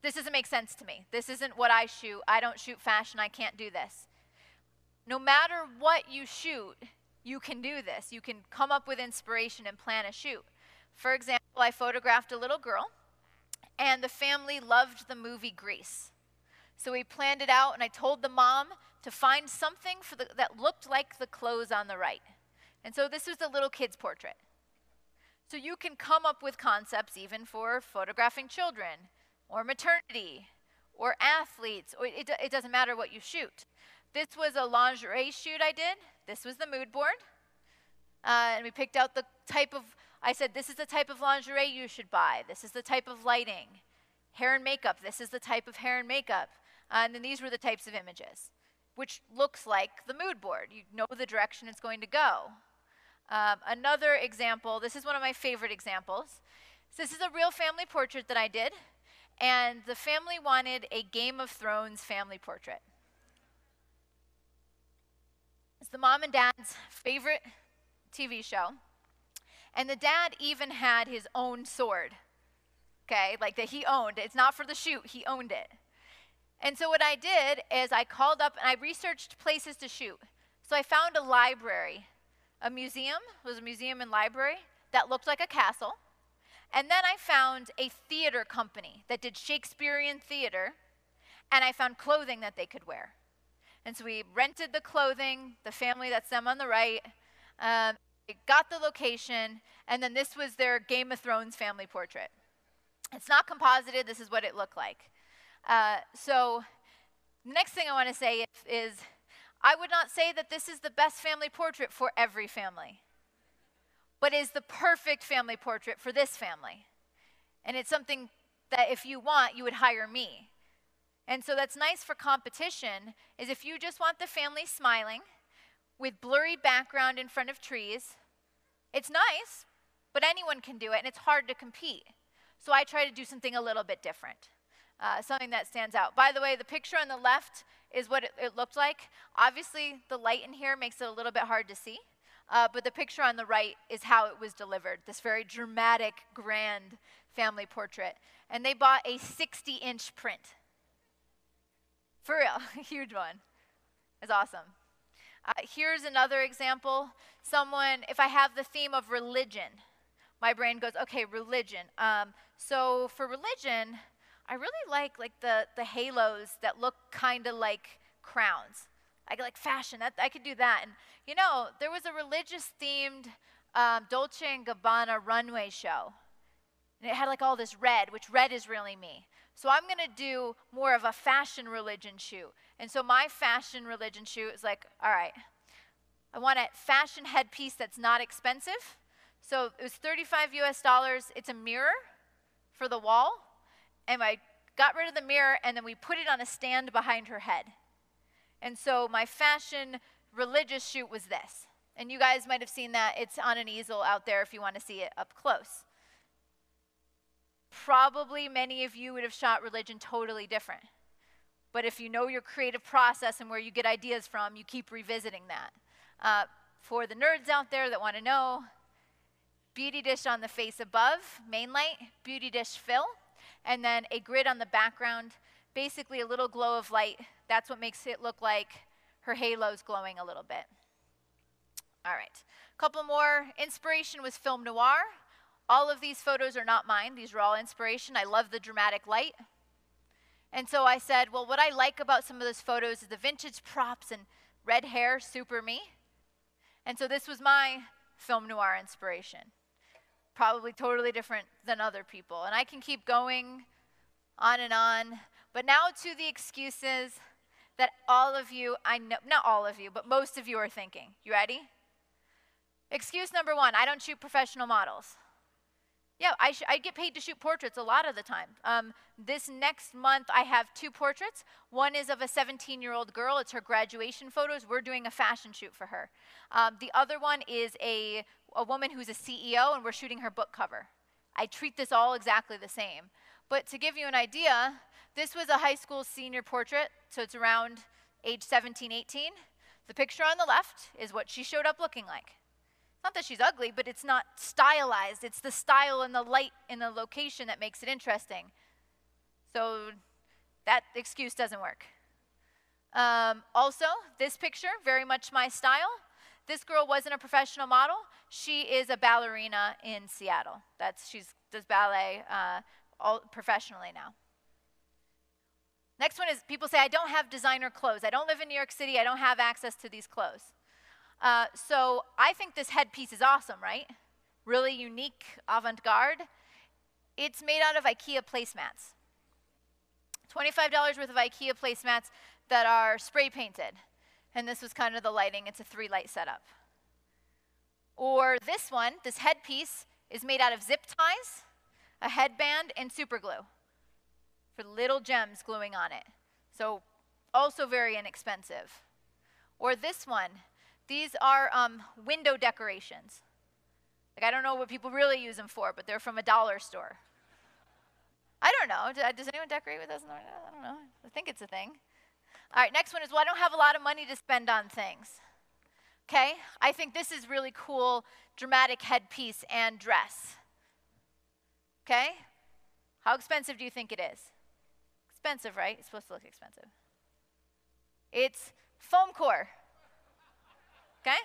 this doesn't make sense to me. This isn't what I shoot. I don't shoot fashion. I can't do this. No matter what you shoot, you can do this. You can come up with inspiration and plan a shoot. For example, I photographed a little girl, and the family loved the movie Grease. So we planned it out, and I told the mom to find something that looked like the clothes on the right. And so this was the little kid's portrait. So you can come up with concepts even for photographing children, or maternity, or athletes, or it doesn't matter what you shoot. This was a lingerie shoot I did. This was the mood board. And we picked out the type of, I said, this is the type of lingerie you should buy. This is the type of lighting. Hair and makeup, this is the type of hair and makeup. And then these were the types of images, which looks like the mood board. You know the direction it's going to go. Another example, this is one of my favorite examples. So this is a real family portrait that I did. And the family wanted a Game of Thrones family portrait. It's the mom and dad's favorite TV show. And the dad even had his own sword, okay, like that he owned. It's not for the shoot, he owned it. And so what I did is I called up and I researched places to shoot. So I found a library, a museum, it was a museum and library that looked like a castle. And then I found a theater company that did Shakespearean theater, and I found clothing that they could wear. And so we rented the clothing, the family, that's them on the right, got the location, and then this was their Game of Thrones family portrait. It's not composited, this is what it looked like. So the next thing I want to say is I would not say that this is the best family portrait for every family, but is the perfect family portrait for this family. And it's something that if you want, you would hire me. And so that's nice for competition, is if you just want the family smiling with blurry background in front of trees, it's nice, but anyone can do it, and it's hard to compete. So I try to do something a little bit different, something that stands out. By the way, the picture on the left is what it looked like. Obviously, the light in here makes it a little bit hard to see. But the picture on the right is how it was delivered, this very dramatic, grand family portrait. And they bought a 60-inch print. For real, a huge one. It's awesome. Here's another example. If I have the theme of religion, my brain goes, okay, religion. So for religion, I really like the halos that look kind of like crowns. I like fashion, I could do that. And you know, there was a religious themed Dolce & Gabbana runway show. And it had like all this red, which red is really me. So I'm gonna do more of a fashion religion shoot. And so my fashion religion shoot is like, all right, I want a fashion headpiece that's not expensive. So it was $35 US. It's a mirror for the wall. And I got rid of the mirror and then we put it on a stand behind her head. And so my fashion religious shoot was this. And you guys might have seen that. It's on an easel out there if you want to see it up close. Probably many of you would have shot religion totally different. But if you know your creative process and where you get ideas from, you keep revisiting that. For the nerds out there that want to know, beauty dish on the face above, main light, beauty dish fill, and then a grid on the background, basically a little glow of light. That's what makes it look like her halo's glowing a little bit. All right, a couple more. Inspiration was film noir. All of these photos are not mine. These are all inspiration. I love the dramatic light. And so I said, well, what I like about some of those photos is the vintage props and red hair, super me. And so this was my film noir inspiration. Probably totally different than other people. And I can keep going on and on. But now to the excuses that all of you, I know, not all of you, but most of you are thinking. You ready? Excuse number one, I don't shoot professional models. Yeah, I get paid to shoot portraits a lot of the time. This next month, I have 2 portraits. One is of a 17-year-old girl. It's her graduation photos. We're doing a fashion shoot for her. The other one is a woman who's a CEO, and we're shooting her book cover. I treat this all exactly the same. But to give you an idea, this was a high school senior portrait, so it's around age 17, 18. The picture on the left is what she showed up looking like. Not that she's ugly, but it's not stylized. It's the style and the light and the location that makes it interesting. So that excuse doesn't work. Also, this picture, very much my style. This girl wasn't a professional model. She is a ballerina in Seattle. She does ballet professionally now. Next one is people say, I don't have designer clothes. I don't live in New York City. I don't have access to these clothes. So I think this headpiece is awesome, right? Really unique, avant-garde. It's made out of IKEA placemats. $25 worth of IKEA placemats that are spray painted. And this was kind of the lighting. It's a 3-light setup. Or this one, this headpiece, is made out of zip ties, a headband, and super glue for little gems gluing on it. So also very inexpensive. Or this one, these are window decorations. Like, I don't know what people really use them for, but they're from a dollar store. I don't know. Does anyone decorate with those? I don't know. I think it's a thing. All right, next one is, well, I don't have a lot of money to spend on things. Okay, I think this is really cool, dramatic headpiece and dress. Okay, how expensive do you think it is? Expensive, right? It's supposed to look expensive. It's foam core. Okay?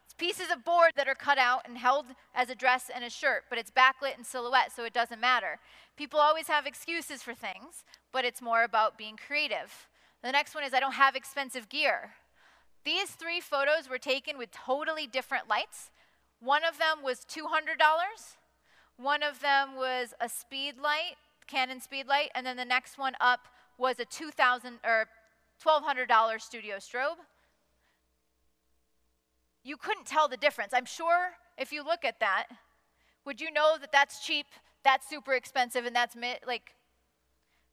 It's pieces of board that are cut out and held as a dress and a shirt, but it's backlit and silhouette, so it doesn't matter. People always have excuses for things, but it's more about being creative. The next one is, I don't have expensive gear. These 3 photos were taken with totally different lights. One of them was $200. One of them was a speed light, Canon speed light, and then the next one up was a $1,200 studio strobe. You couldn't tell the difference. I'm sure if you look at that, would you know that that's cheap, that's super expensive, and that's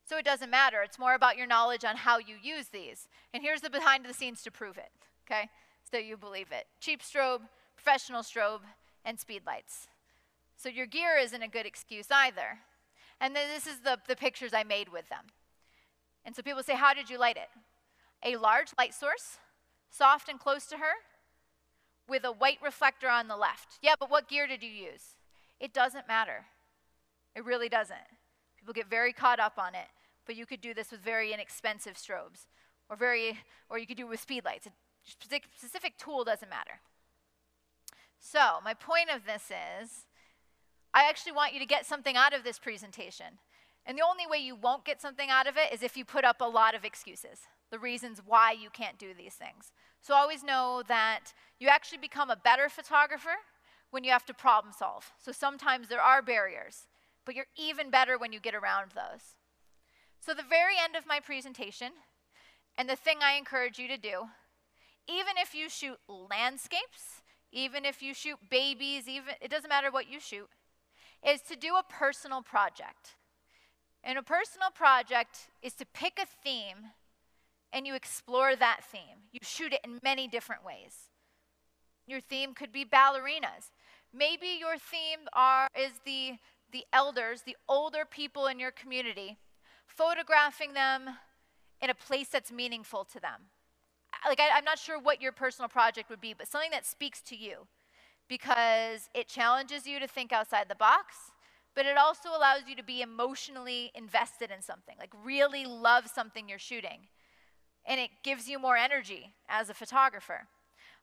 so it doesn't matter. It's more about your knowledge on how you use these. And here's the behind the scenes to prove it, okay? So you believe it. Cheap strobe, professional strobe, and speed lights. So your gear isn't a good excuse either. And then this is the pictures I made with them. And so people say, how did you light it? A large light source, soft and close to her, with a white reflector on the left. Yeah, but what gear did you use? It doesn't matter. It really doesn't. People get very caught up on it, but you could do this with very inexpensive strobes, or you could do it with speed lights. A specific tool doesn't matter. So my point of this is, I actually want you to get something out of this presentation. And the only way you won't get something out of it is if you put up a lot of excuses, the reasons why you can't do these things. So always know that you actually become a better photographer when you have to problem solve. So sometimes there are barriers, but you're even better when you get around those. So the very end of my presentation, and the thing I encourage you to do, even if you shoot landscapes, even if you shoot babies, it doesn't matter what you shoot, is to do a personal project. And a personal project is to pick a theme and you explore that theme. You shoot it in many different ways. Your theme could be ballerinas. Maybe your theme is the elders, the older people in your community, photographing them in a place that's meaningful to them. I'm not sure what your personal project would be, but something that speaks to you, because it challenges you to think outside the box, but it also allows you to be emotionally invested in something, like really love something you're shooting. And it gives you more energy as a photographer.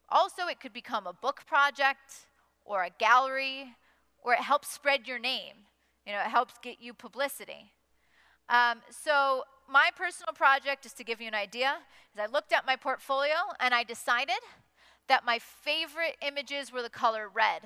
Also, it could become a book project or a gallery, or it helps spread your name. It helps get you publicity. So my personal project, just to give you an idea, is I looked at my portfolio and I decided that my favorite images were the color red.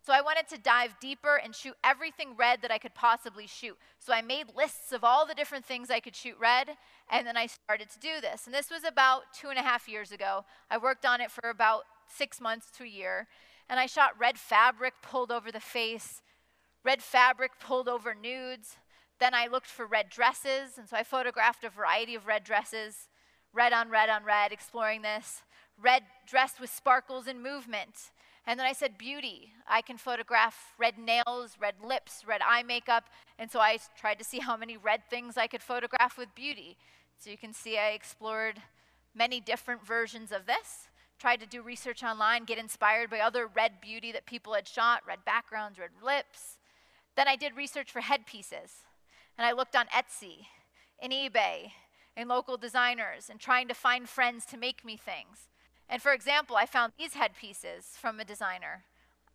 So I wanted to dive deeper and shoot everything red that I could possibly shoot. So I made lists of all the different things I could shoot red, and then I started to do this. And this was about 2.5 years ago. I worked on it for about 6 months to a year, and I shot red fabric pulled over the face, red fabric pulled over nudes. Then I looked for red dresses, and so I photographed a variety of red dresses, red on red on red, exploring this. Red dress with sparkles and movement. And then I said beauty. I can photograph red nails, red lips, red eye makeup. And so I tried to see how many red things I could photograph with beauty. So you can see I explored many different versions of this, tried to do research online, get inspired by other red beauty that people had shot, red backgrounds, red lips. Then I did research for headpieces. And I looked on Etsy, and eBay, and local designers, and trying to find friends to make me things. And for example, I found these headpieces from a designer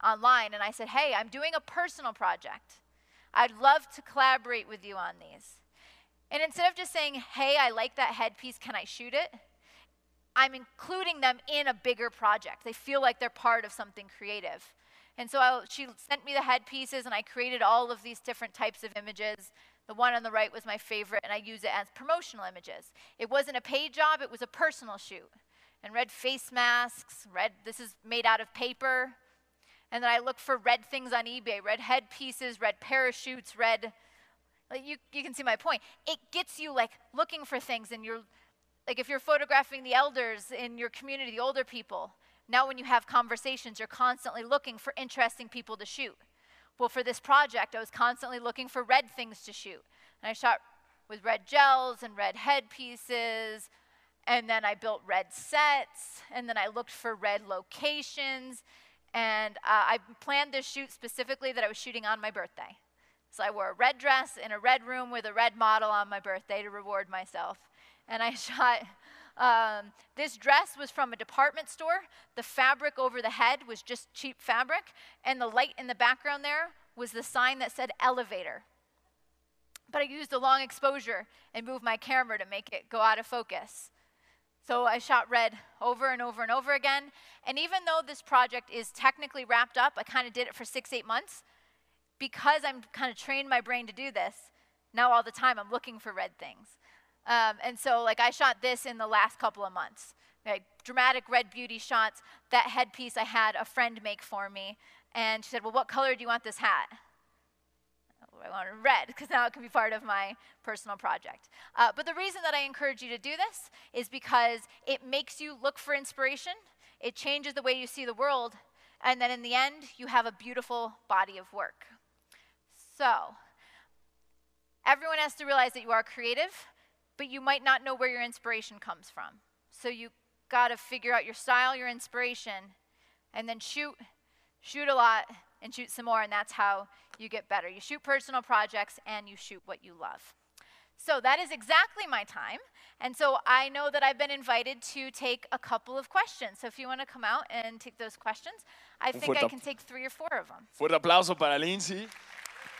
online, and I said, hey, I'm doing a personal project. I'd love to collaborate with you on these. And instead of just saying, hey, I like that headpiece, can I shoot it? I'm including them in a bigger project. They feel like they're part of something creative. And so she sent me the headpieces, and I created all of these different types of images. The one on the right was my favorite, and I use it as promotional images. It wasn't a paid job, it was a personal shoot. And red face masks, this is made out of paper. And then I look for red things on eBay, red headpieces, red parachutes, you can see my point. It gets you like looking for things, and you're, like if you're photographing the elders in your community, the older people, now when you have conversations, you're constantly looking for interesting people to shoot. Well, for this project, I was constantly looking for red things to shoot. And I shot with red gels and red headpieces, and then I built red sets, and then I looked for red locations, and I planned this shoot specifically that I was shooting on my birthday. So I wore a red dress in a red room with a red model on my birthday to reward myself. And I shot, this dress was from a department store. The fabric over the head was just cheap fabric, and the light in the background there was the sign that said elevator. But I used a long exposure and moved my camera to make it go out of focus. So I shot red over and over and over again. And even though this project is technically wrapped up, I kind of did it for 6-8 months. Because I'm kind of trained my brain to do this, now all the time I'm looking for red things. And so like I shot this in the last couple of months. Like dramatic red beauty shots. That headpiece I had a friend make for me. And she said, well, what color do you want this hat? I wanted red, because now it can be part of my personal project. But the reason that I encourage you to do this is because it makes you look for inspiration. It changes the way you see the world. And then in the end, you have a beautiful body of work. So everyone has to realize that you are creative, but you might not know where your inspiration comes from. So you got to figure out your style, your inspiration, and then shoot a lot, and shoot some more, and that's how you get better. You shoot personal projects, and you shoot what you love. So that is exactly my time, and so I know that I've been invited to take a couple of questions. So if you want to come out and take those questions, I think I can take 3 or 4 of them. Fuerte aplauso para Lindsay.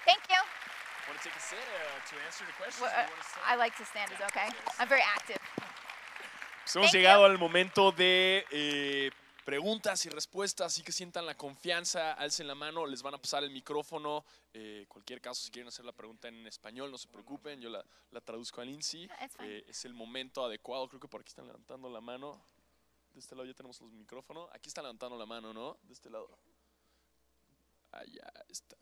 Thank you. Want to take a sit to answer the questions? Well, I like to stand, is okay? I'm very active. Pues hemos llegado al momento de preguntas y respuestas, así que sientan la confianza, alcen la mano, les van a pasar el micrófono. Cualquier caso, si quieren hacer la pregunta en español, no se preocupen, yo la traduzco a Lindsay. Es el momento adecuado, creo que por aquí están levantando la mano. De este lado ya tenemos los micrófonos. Aquí están levantando la mano, ¿no? De este lado. Allá está.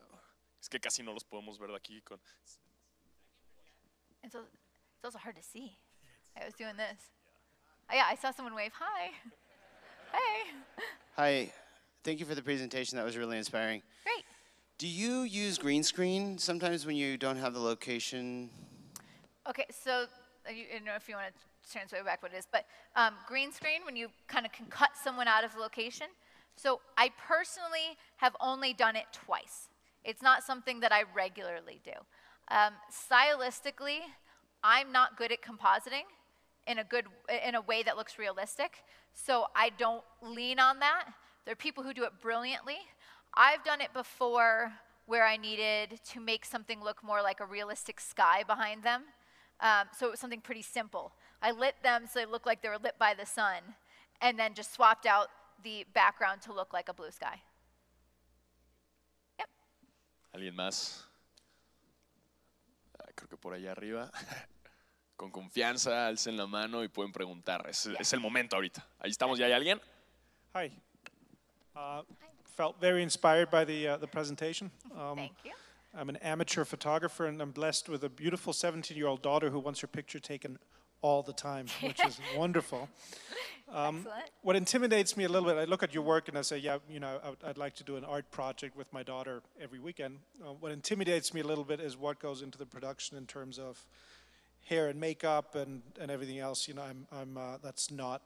Es que casi no los podemos ver de aquí. It's also hard to see. I was doing this. Oh, yeah, I saw someone wave. Hi. Hey. Hi. Thank you for the presentation. That was really inspiring. Great. Do you use green screen sometimes when you don't have the location? Okay, so I don't know if you want to translate back what it is, but green screen, when you kind of can cut someone out of location. So I personally have only done it twice. It's not something that I regularly do. Stylistically, I'm not good at compositing in a way that looks realistic, so I don't lean on that. There are people who do it brilliantly. I've done it before where I needed to make something look more like a realistic sky behind them. So it was something pretty simple. I lit them so they looked like they were lit by the sun, and then just swapped out the background to look like a blue sky. Yep. ¿Alguien más? Creo que por allá arriba. Con confianza, alcen la mano y pueden preguntar. Es el momento ahorita. Ahí estamos, ¿ya hay alguien? Hi. Felt very inspired by the presentation. Thank you. I'm an amateur photographer, and I'm blessed with a beautiful 17-year-old daughter who wants her picture taken all the time, which is wonderful. Excellent. What intimidates me a little bit, I look at your work and I say, yeah, you know, I'd like to do an art project with my daughter every weekend. What intimidates me a little bit is what goes into the production in terms of hair and makeup and everything else. You know, that's not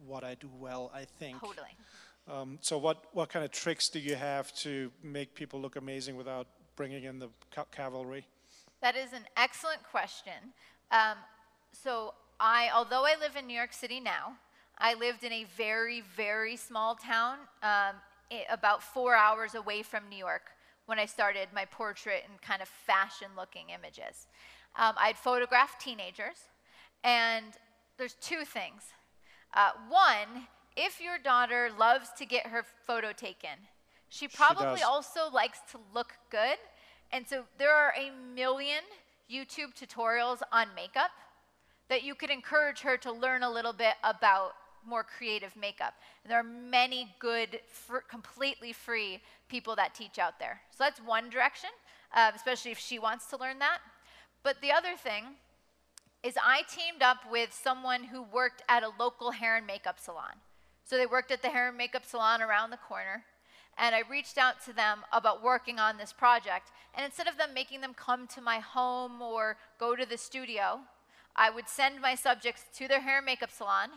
what I do well, I think. Totally. So what kind of tricks do you have to make people look amazing without bringing in the cavalry? That is an excellent question. Although I live in New York City now, I lived in a very, very small town about 4 hours away from New York when I started my portrait and kind of fashion-looking images. I'd photograph teenagers, and there's two things. One, if your daughter loves to get her photo taken, she probably also likes to look good. And so there are a million YouTube tutorials on makeup that you could encourage her to learn a little bit about more creative makeup. And there are many good, completely free people that teach out there. So that's one direction, especially if she wants to learn that. But the other thing is I teamed up with someone who worked at a local hair and makeup salon. So they worked at the hair and makeup salon around the corner. And I reached out to them about working on this project. And instead of them making them come to my home or go to the studio, I would send my subjects to their hair and makeup salon.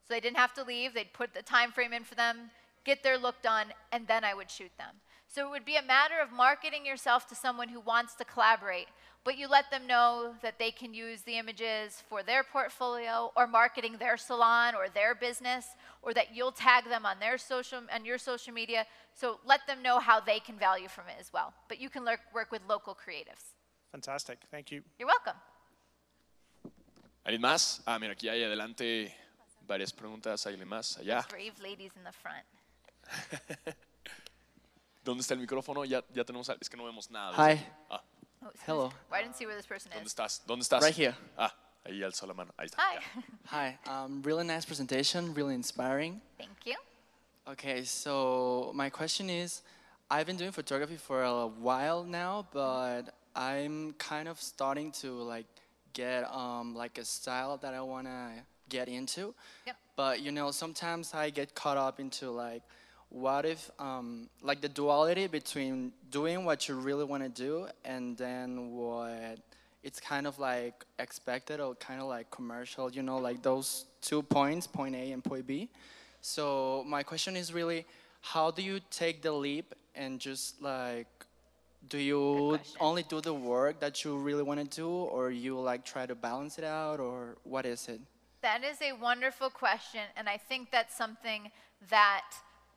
So they didn't have to leave. They'd put the time frame in for them, get their look done, and then I would shoot them. So it would be a matter of marketing yourself to someone who wants to collaborate, but you let them know that they can use the images for their portfolio or marketing their salon or their business, or that you'll tag them on your social media. So let them know how they can value from it as well. But you can work with local creatives. Fantastic. Thank you. You're welcome. ¿Alguien más? Mira, aquí hay adelante varias preguntas. ¿Alguien más? Allá. Brave ladies in the front. ¿Dónde está el micrófono? Ya tenemos. Es que no vemos nada. Hi. Hello. I didn't see where this person ¿Dónde is. estás? ¿Dónde estás? Right here. Ahí alzó la mano. Ahí está. Hi. Hi. Really nice presentation, really inspiring. Thank you. Okay, so my question is, I've been doing photography for a while now, but I'm kind of starting to get a style that I want to get into. Yep. But sometimes I get caught up into what if the duality between doing what you really want to do and then what it's kind of expected or kind of commercial, those 2 points, point A and point B. So my question is really, how do you take the leap and just do you only do the work that you really want to do, or you try to balance it out, or what is it? That is a wonderful question, and I think that's something that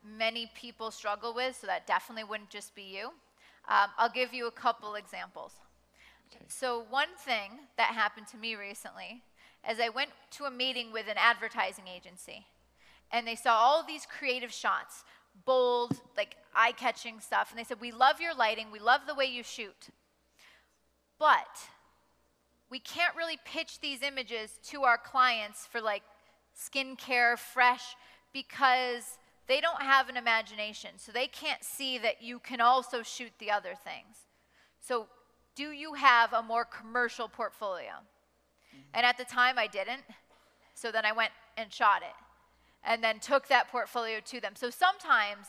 many people struggle with, so that definitely wouldn't just be you. I'll give you a couple examples. Okay. So one thing that happened to me recently is I went to a meeting with an advertising agency, and they saw all these creative shots, bold, eye-catching stuff, and they said, we love your lighting, we love the way you shoot, but we can't really pitch these images to our clients for skincare, fresh, because they don't have an imagination, so they can't see that you can also shoot the other things. So do you have a more commercial portfolio? Mm-hmm. And at the time I didn't, so then I went and shot it, and then took that portfolio to them. So sometimes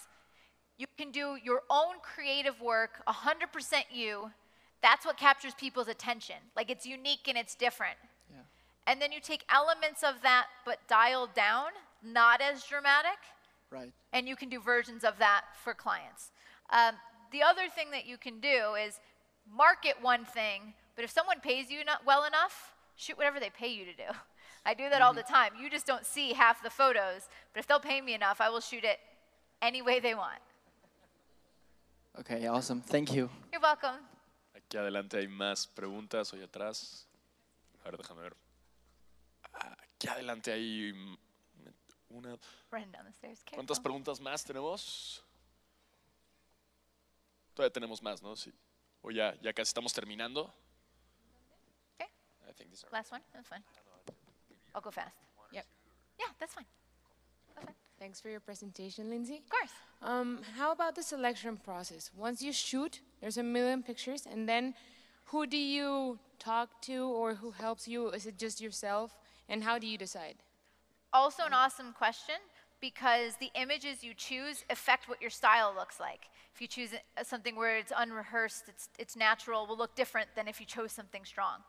you can do your own creative work, 100% you. That's what captures people's attention. It's unique and it's different. Yeah. And then you take elements of that, but dialed down, not as dramatic. Right. And you can do versions of that for clients. The other thing that you can do is market one thing, but if someone pays you not well enough, shoot whatever they pay you to do. I do that all the time. You just don't see half the photos, but if they'll pay me enough, I will shoot it any way they want. Okay, awesome. Thank you. You're welcome. Aquí adelante hay más preguntas, hoy atrás. A ver, déjame ver. Aquí adelante hay una. Running down the stairs. ¿Cuántas preguntas más tenemos? Todavía tenemos más, ¿no? Sí. O ya casi estamos terminando. Okay. I think these are. Last one. That's fine. I'll go fast. Yep. Yeah, that's fine. That's fine. Thanks for your presentation, Lindsay. Of course. How about the selection process? Once you shoot, there's a million pictures, and then who do you talk to or who helps you? Is it just yourself? And how do you decide? Also an awesome question, because the images you choose affect what your style looks like. If you choose something where it's unrehearsed, it's natural, will look different than if you chose something strong.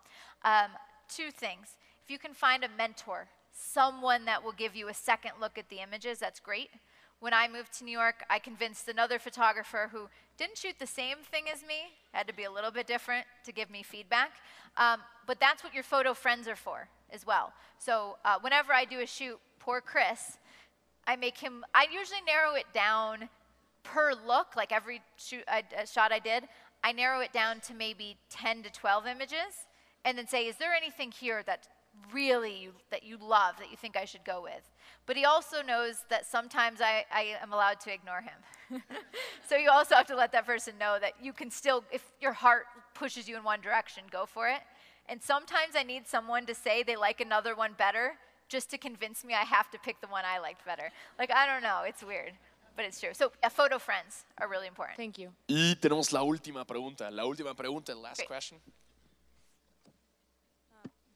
Two things. If you can find a mentor, someone that will give you a second look at the images, that's great. When I moved to New York, I convinced another photographer who didn't shoot the same thing as me, had to be a little bit different to give me feedback. But that's what your photo friends are for as well. So whenever I do a shoot, poor Chris, I usually narrow it down per look, like every shot I did, I narrow it down to maybe 10 to 12 images, and then say, is there anything here that really that you love that you think I should go with? But he also knows that sometimes I am allowed to ignore him. So you also have to let that person know that you can still, if your heart pushes you in one direction, go for it. And sometimes I need someone to say they like another one better just to convince me I have to pick the one I liked better. Like, I don't know, it's weird, but it's true. So photo friends are really important. Thank you. Y tenemos la última pregunta, last Great. question.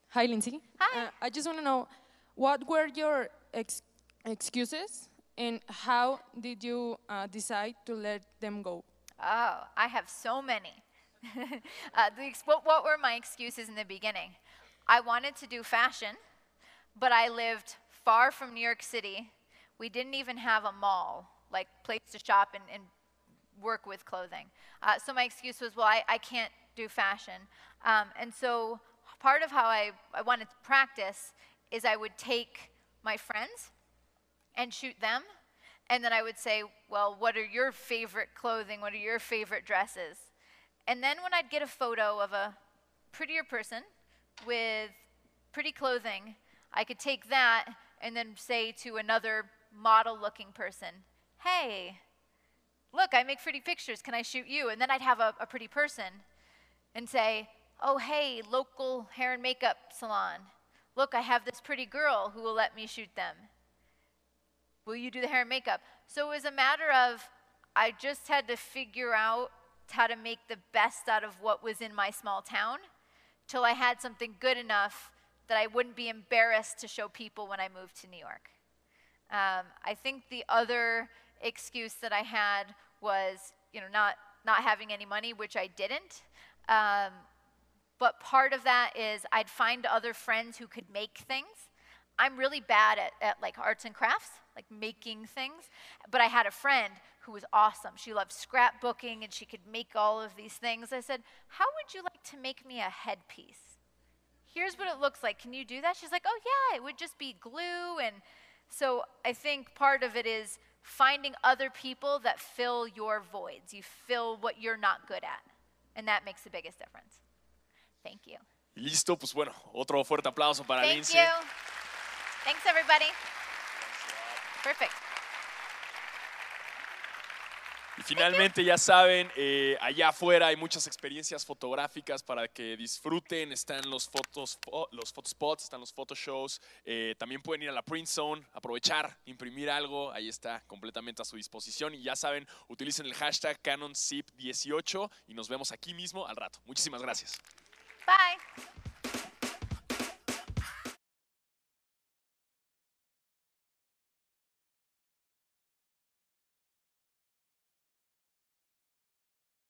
Hi, Lindsay. Hi. I just want to know, what were your excuses and how did you decide to let them go? Oh, I have so many. What were my excuses in the beginning? I wanted to do fashion, but I lived far from New York City. We didn't even have a mall, like place to shop and work with clothing. So my excuse was, well, I can't do fashion. And so part of how I wanted to practice is I would take my friends and shoot them, and then I would say, well, what are your favorite clothing? What are your favorite dresses? And then when I'd get a photo of a prettier person with pretty clothing, I could take that and then say to another model-looking person, hey, look, I make pretty pictures. Can I shoot you? And then I'd have a pretty person and say, oh, hey, local hair and makeup salon. Look, I have this pretty girl who will let me shoot them. Will you do the hair and makeup? So it was a matter of, I just had to figure out how to make the best out of what was in my small town till I had something good enough that I wouldn't be embarrassed to show people when I moved to New York. I think the other excuse that I had was, not having any money, which I didn't. But part of that is I'd find other friends who could make things. I'm really bad at like arts and crafts, like making things. But I had a friend who was awesome. She loved scrapbooking and she could make all of these things. I said, how would you like to make me a headpiece? Here's what it looks like. Can you do that? She's like, oh yeah, it would just be glue. And so I think part of it is finding other people that fill your voids. You fill what you're not good at. And that makes the biggest difference. Thank you. Y listo, pues bueno, otro fuerte aplauso para Thank Lindsay. you. Thanks, everybody. Perfect. Y finalmente, ya saben, allá afuera hay muchas experiencias fotográficas para que disfruten. Están los photospots, están los photoshows. También pueden ir a la print zone, aprovechar, imprimir algo. Ahí está completamente a su disposición. Y ya saben, utilicen el hashtag CanonZip18 y nos vemos aquí mismo al rato. Muchísimas gracias. Bye.